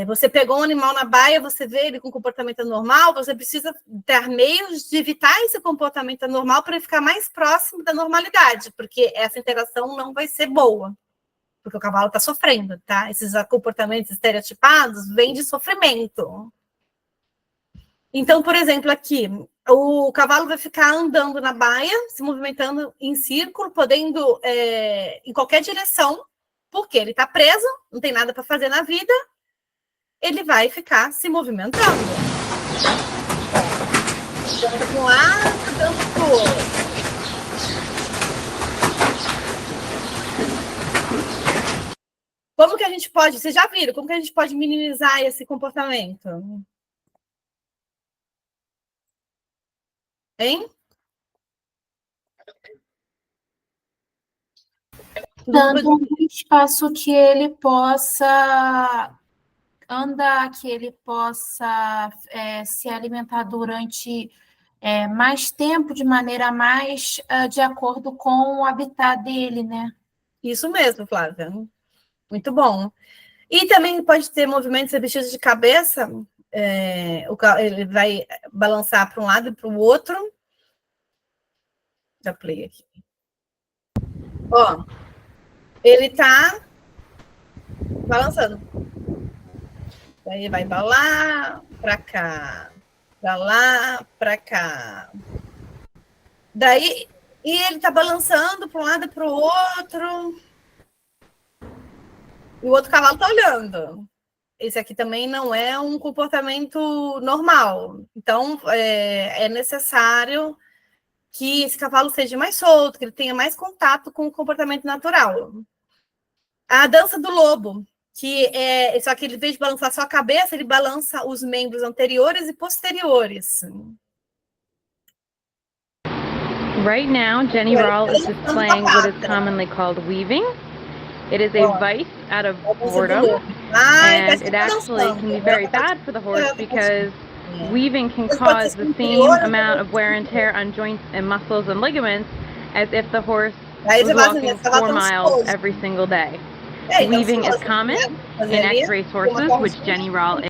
você pegou um animal na baia, você vê ele com comportamento anormal, você precisa ter meios de evitar esse comportamento anormal para ele ficar mais próximo da normalidade, porque essa interação não vai ser boa, porque o cavalo está sofrendo, tá? Esses comportamentos estereotipados vêm de sofrimento. Então, por exemplo, aqui, o cavalo vai ficar andando na baia, se movimentando em círculo, podendo em qualquer direção, porque ele está preso, não tem nada para fazer na vida, ele vai ficar se movimentando. Dança para um lado, dança para o outro. Como que a gente pode, vocês já viram, como que a gente pode minimizar esse comportamento? Hein? Dando um espaço que ele possa andar, que ele possa se alimentar durante mais tempo, de maneira mais de acordo com o habitat dele, né? Isso mesmo, Flávia. Muito bom. E também pode ter movimentos repetidos de cabeça. Ele vai balançar para um lado e para o outro. Já play aqui. Ó, ele tá balançando. Daí vai para lá, para cá, para lá, para cá. Daí, e ele tá balançando para um lado e para o outro. E o outro cavalo tá olhando. Esse aqui também não é um comportamento normal. Então, é necessário que esse cavalo seja mais solto, que ele tenha mais contato com o comportamento natural. A dança do lobo, só que ele, em vez de balançar só a cabeça, ele balança os membros anteriores e posteriores. Right now, Jenny Rawl is displaying what is commonly called weaving. It is a vice out of boredom, and it actually can be very bad for the horse because weaving can cause the same amount of wear and tear on joints and muscles and ligaments as if the horse was walking 4 miles every single day. Weaving is common in X-race horses, which Jenny Rawl is.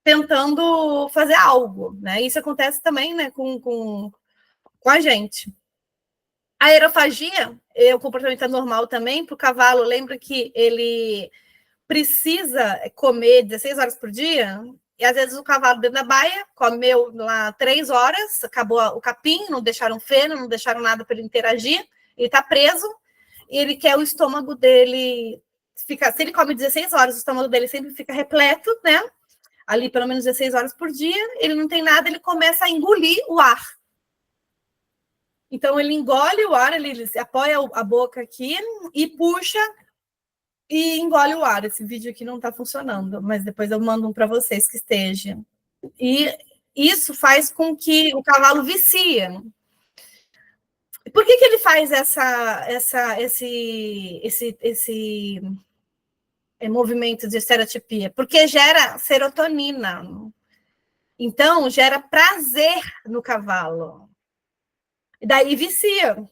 Tentando fazer algo, né? Isso acontece também, né, com a gente. A aerofagia, o comportamento é normal também para o cavalo. Lembra que ele precisa comer 16 horas por dia? E às vezes o cavalo dentro da baia comeu lá 3 horas, acabou o capim, não deixaram feno, não deixaram nada para ele interagir, ele está preso, e ele quer o estômago dele ficar. Se ele come 16 horas, o estômago dele sempre fica repleto, né? Ali pelo menos 16 horas por dia, ele não tem nada, ele começa a engolir o ar. Então, ele engole o ar, ele apoia a boca aqui e puxa e engole o ar. Esse vídeo aqui não está funcionando, mas depois eu mando um para vocês que esteja. E isso faz com que o cavalo vicie. Por que ele faz esse movimento de estereotipia? Porque gera serotonina. Então, gera prazer no cavalo. E daí vicia.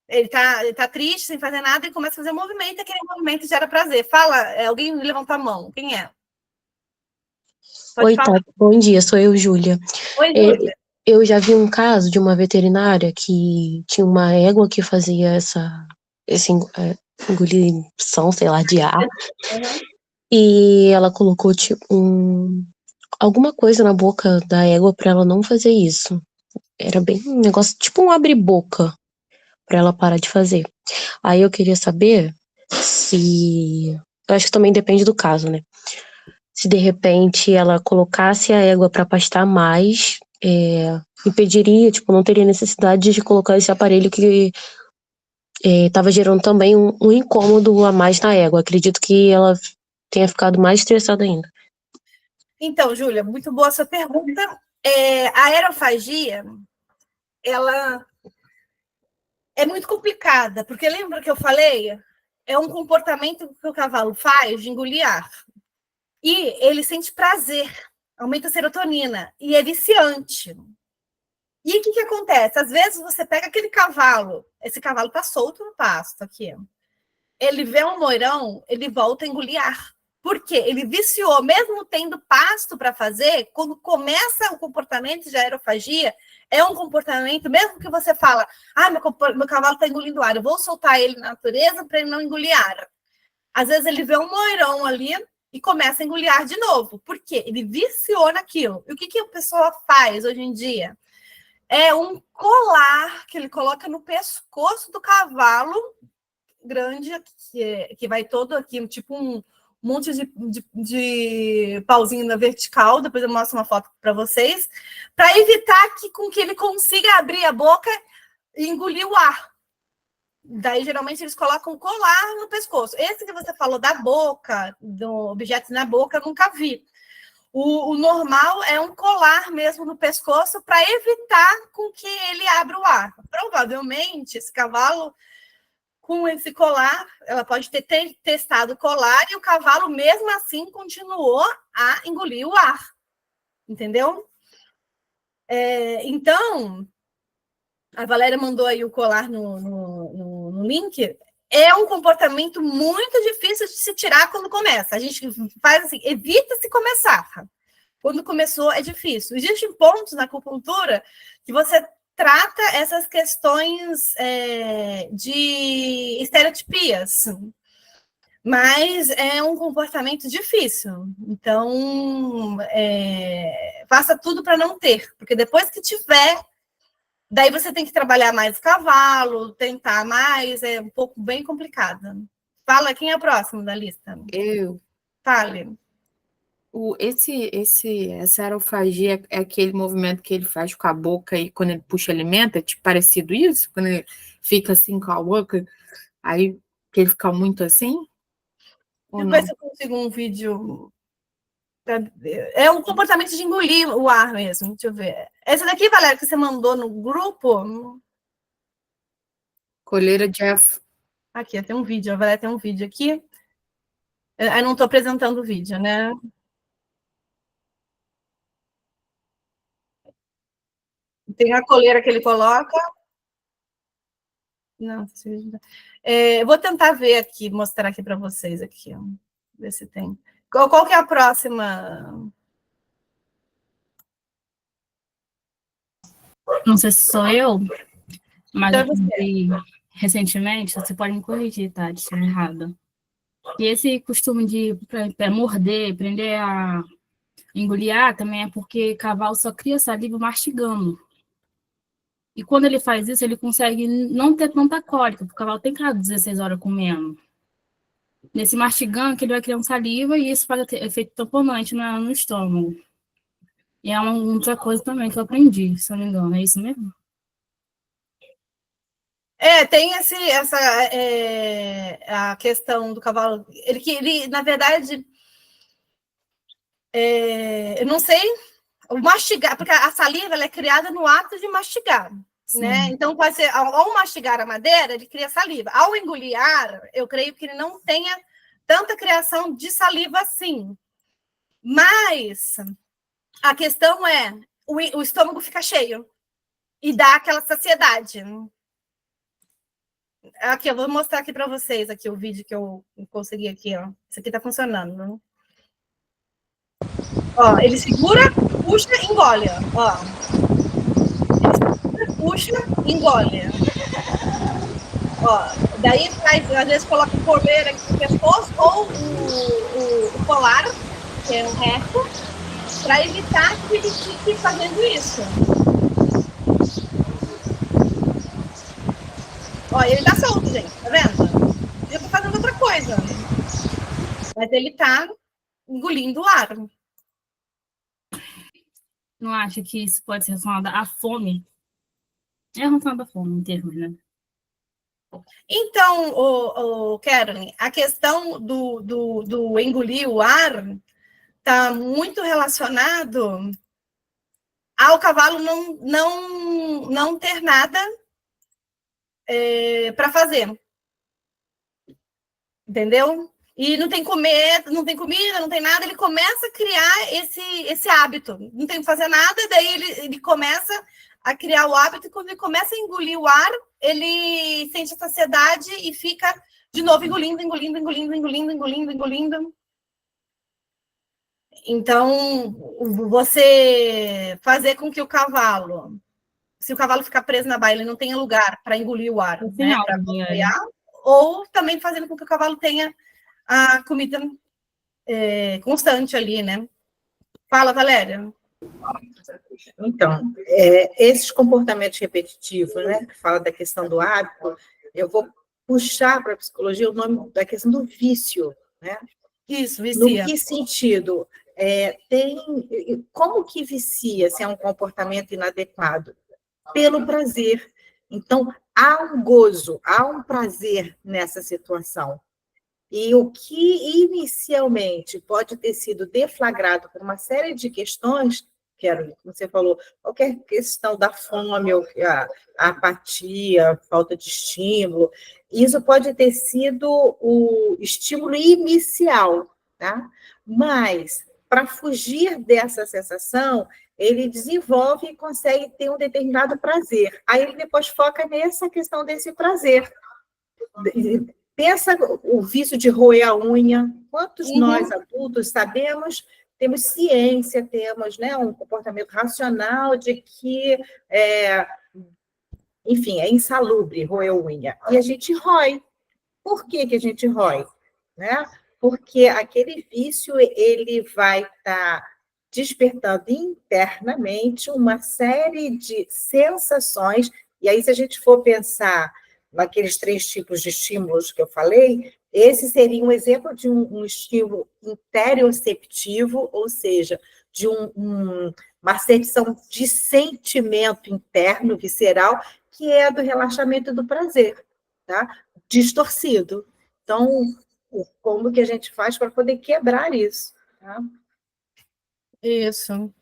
Ele tá triste, sem fazer nada, e começa a fazer movimento, e aquele movimento gera prazer. Fala, alguém levanta a mão. Quem é? Oi, Tati. Bom dia, sou eu, Júlia. Oi, Júlia. Eu já vi um caso de uma veterinária que tinha uma égua que fazia esse engolição, sei lá, de ar. Uhum. E ela colocou alguma coisa na boca da égua para ela não fazer isso. Era bem um negócio, tipo um abre-boca, para ela parar de fazer. Aí eu queria saber se... Eu acho que também depende do caso, né? Se de repente ela colocasse a égua para pastar mais, impediria, tipo, não teria necessidade de colocar esse aparelho que estava gerando também um incômodo a mais na égua. Acredito que ela tenha ficado mais estressada ainda. Então, Júlia, muito boa a sua pergunta. A aerofagia, ela é muito complicada, porque lembra que eu falei? É um comportamento que o cavalo faz de engolir ar. E ele sente prazer, aumenta a serotonina, e é viciante. E o que acontece? Às vezes você pega aquele cavalo, esse cavalo está solto no pasto aqui, ele vê um moirão, ele volta a engolir ar. Por quê? Ele viciou, mesmo tendo pasto para fazer, quando começa o comportamento de aerofagia, é um comportamento, mesmo que você fala, meu cavalo está engolindo ar, eu vou soltar ele na natureza para ele não engolir ar. Às vezes ele vê um moirão ali e começa a engolir ar de novo. Por quê? Ele viciou naquilo. E o que a pessoa faz hoje em dia? É um colar que ele coloca no pescoço do cavalo, grande, que vai todo aqui, tipo um monte de pauzinho na vertical, depois eu mostro uma foto para vocês, para evitar com que ele consiga abrir a boca e engolir o ar. Daí, geralmente, eles colocam colar no pescoço. Esse que você falou da boca, do objeto na boca, eu nunca vi. O normal é um colar mesmo no pescoço para evitar com que ele abra o ar. Provavelmente, esse cavalo, com esse colar, ela pode ter testado o colar e o cavalo, mesmo assim, continuou a engolir o ar. Entendeu? Então, a Valéria mandou aí o colar no link. É um comportamento muito difícil de se tirar quando começa. A gente faz assim, evita se começar. Quando começou, é difícil. Existem pontos na acupuntura que você trata essas questões de estereotipias, mas é um comportamento difícil. Então, faça tudo para não ter, porque depois que tiver, daí você tem que trabalhar mais o cavalo, tentar mais, é um pouco bem complicado. Fala, quem é o próximo da lista? Eu. Fale. Essa aerofagia é aquele movimento que ele faz com a boca e quando ele puxa alimento, é tipo parecido isso? Quando ele fica assim com a boca, aí que ele fica muito assim? Deixa eu ver se eu consigo um vídeo. É um comportamento de engolir o ar mesmo. Deixa eu ver. Essa daqui, Valéria, que você mandou no grupo. Coleira Jeff. Aqui, tem um vídeo. A Valéria tem um vídeo aqui. Eu não estou apresentando o vídeo, né? Tem a coleira que ele coloca. Não, vou tentar ver aqui, mostrar aqui para vocês aqui, ó. Ver se tem. Qual que é a próxima? Não sei se sou eu, mas eu vi recentemente, você pode me corrigir, tá? Se estiver errada. E esse costume de morder, aprender a engolir ar também é porque cavalo só cria saliva mastigando. E quando ele faz isso, ele consegue não ter tanta cólica, porque o cavalo tem que ficar 16 horas comendo. Nesse mastigando, que ele vai criando saliva e isso faz efeito tamponante no estômago. E é uma outra coisa também que eu aprendi, se não me engano. É isso mesmo? Tem a questão do cavalo. Ele na verdade, eu não sei, o mastigar, porque a saliva ela é criada no ato de mastigar, né? Então, pode ser, ao mastigar a madeira, ele cria saliva. Ao engolir ar, eu creio que ele não tenha tanta criação de saliva assim. Mas a questão é, o estômago fica cheio e dá aquela saciedade. Aqui, eu vou mostrar aqui para vocês aqui o vídeo que eu consegui aqui, ó. Isso aqui tá funcionando, né? Ó, ele segura, puxa, engole, ó. Ele segura, puxa, engole. Ó, daí faz, às vezes coloca o coleira aqui no pescoço ou o colar, que é um reto, para evitar que ele fique fazendo isso. Ó, ele tá solto, gente, tá vendo? Ele tá fazendo outra coisa. Mas ele tá engolindo o ar. Não acha que isso pode ser relacionado à fome? É relacionado à fome, em termos, né? Então, Karen, a questão do engolir o ar está muito relacionado ao cavalo não ter nada para fazer. Entendeu? E não tem comida, não tem nada, ele começa a criar esse hábito. Não tem que fazer nada, daí ele começa a criar o hábito, e quando ele começa a engolir o ar, ele sente a saciedade e fica de novo engolindo. Então, você fazer com que o cavalo, se o cavalo ficar preso na baia, ele não tenha lugar para engolir o ar, né, para bombear, ou também fazendo com que o cavalo tenha a comida constante ali, né? Fala, Valéria. Então, esses comportamentos repetitivos, né, que fala da questão do hábito, eu vou puxar para a psicologia o nome da questão do vício, né? Isso, No vicia. que sentido? Como que vicia se é um comportamento inadequado? Pelo prazer. Então, há um gozo, há um prazer nessa situação. E o que inicialmente pode ter sido deflagrado por uma série de questões, como você falou, qualquer questão da fome, ou a apatia, falta de estímulo, isso pode ter sido o estímulo inicial, tá? Mas, para fugir dessa sensação, ele desenvolve e consegue ter um determinado prazer. Aí ele depois foca nessa questão desse prazer. Pensa o vício de roer a unha. Quantos nós, adultos, sabemos, temos ciência, temos, né, um comportamento racional de que, enfim, é insalubre roer a unha. E a gente rói. Por que a gente rói? Né? Porque aquele vício ele vai estar despertando internamente uma série de sensações. E aí, se a gente for pensar naqueles 3 tipos de estímulos que eu falei, esse seria um exemplo de um estímulo interoceptivo, ou seja, de uma percepção de sentimento interno, visceral, que é do relaxamento do prazer, tá? Distorcido. Então, como que a gente faz para poder quebrar isso? Tá? Isso.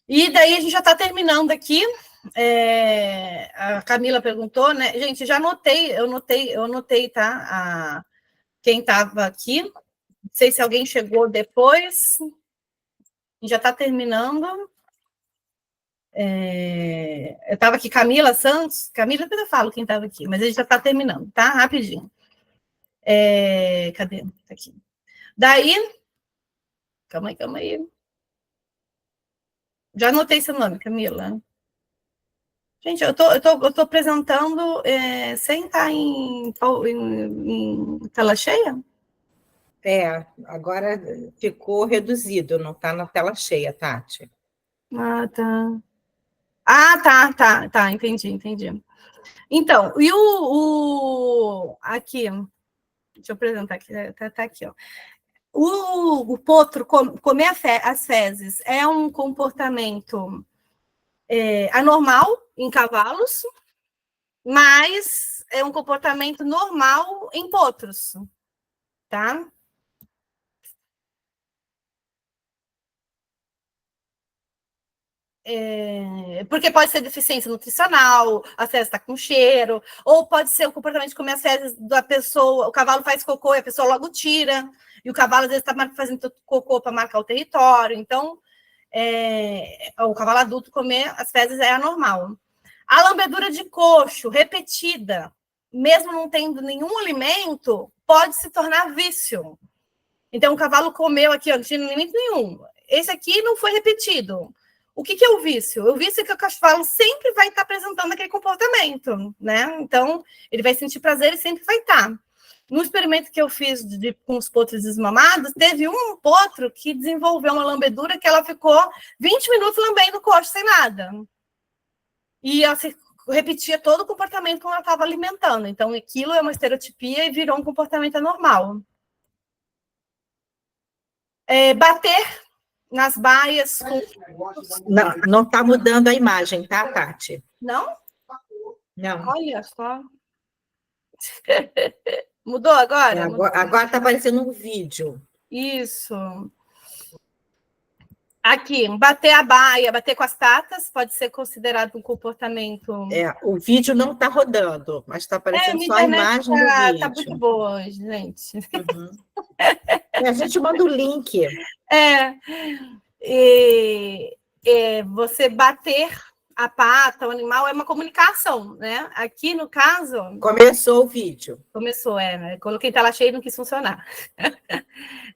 E daí a gente já está terminando aqui. A Camila perguntou, né? Gente, já anotei, eu anotei, tá? Quem estava aqui. Não sei se alguém chegou depois. Já está terminando. Eu estava aqui, Camila Santos. Camila, depois eu falo quem estava aqui, mas a gente já está terminando, tá? Rapidinho. Cadê? Tá aqui. Daí. Calma aí. Já anotei seu nome, Camila. Gente, eu tô apresentando sem estar em tela cheia? Agora ficou reduzido, não está na tela cheia, Tati. Ah, tá. Tá, entendi. Então, e aqui, deixa eu apresentar aqui, tá aqui, ó. O potro comer as fezes é um comportamento anormal em cavalos, mas é um comportamento normal em potros, tá? Porque pode ser deficiência nutricional, a fezes está com cheiro, ou pode ser o comportamento de comer as fezes da pessoa, o cavalo faz cocô e a pessoa logo tira, e o cavalo às vezes está fazendo cocô para marcar o território, então o cavalo adulto comer as fezes é anormal. A lambedura de coxo repetida, mesmo não tendo nenhum alimento, pode se tornar vício. Então o cavalo comeu aqui, ó, não tinha alimento nenhum. Esse aqui não foi repetido. O que é o vício? O vício é que o cavalo sempre vai estar apresentando aquele comportamento, né? Então, ele vai sentir prazer e sempre vai estar. No experimento que eu fiz com os potros desmamados, teve um potro que desenvolveu uma lambedura que ela ficou 20 minutos lambendo o coxo sem nada. E ela repetia todo o comportamento como ela estava alimentando. Então, aquilo é uma estereotipia e virou um comportamento anormal. Bater nas baias. Não está mudando a imagem, tá, Tati? Não? Não. Olha só. Mudou agora? Agora está aparecendo um vídeo. Isso. Aqui, bater a baia, bater com as patas, pode ser considerado um comportamento... O vídeo não está rodando, mas está aparecendo só a imagem do vídeo. Está muito boa hoje, gente. A gente manda o link. Você bater a pata, o animal, é uma comunicação, né? Aqui, no caso... Começou o vídeo. Começou, né? Coloquei tela cheia e não quis funcionar.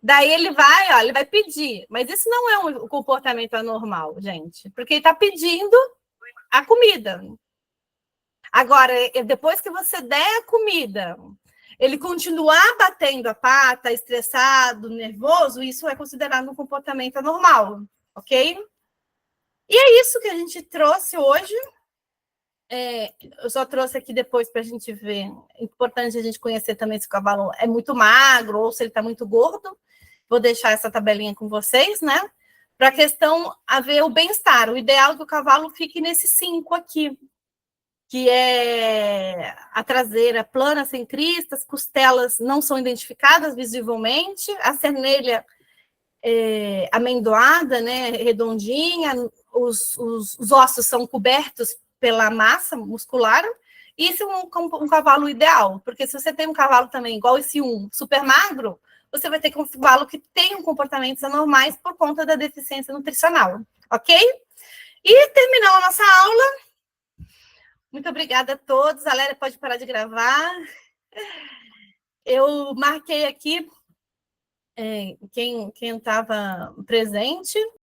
Daí ele vai pedir. Mas isso não é um comportamento anormal, gente. Porque ele está pedindo a comida. Agora, depois que você der a comida, ele continuar batendo a pata, estressado, nervoso, isso é considerado um comportamento anormal, ok? E é isso que a gente trouxe hoje. Eu só trouxe aqui depois para a gente ver. É importante a gente conhecer também se o cavalo é muito magro ou se ele está muito gordo. Vou deixar essa tabelinha com vocês, né? Para a questão a ver o bem-estar. O ideal é que o cavalo fique nesse 5 aqui, que é a traseira plana, sem cristas, costelas não são identificadas visivelmente, a cernelha amendoada, né, redondinha, os ossos são cobertos pela massa muscular. Isso é um cavalo ideal, porque se você tem um cavalo também igual esse super magro, você vai ter um cavalo que tem comportamentos anormais por conta da deficiência nutricional, ok? E terminou a nossa aula. Muito obrigada a todos. A Lélia pode parar de gravar. Eu marquei aqui quem estava presente.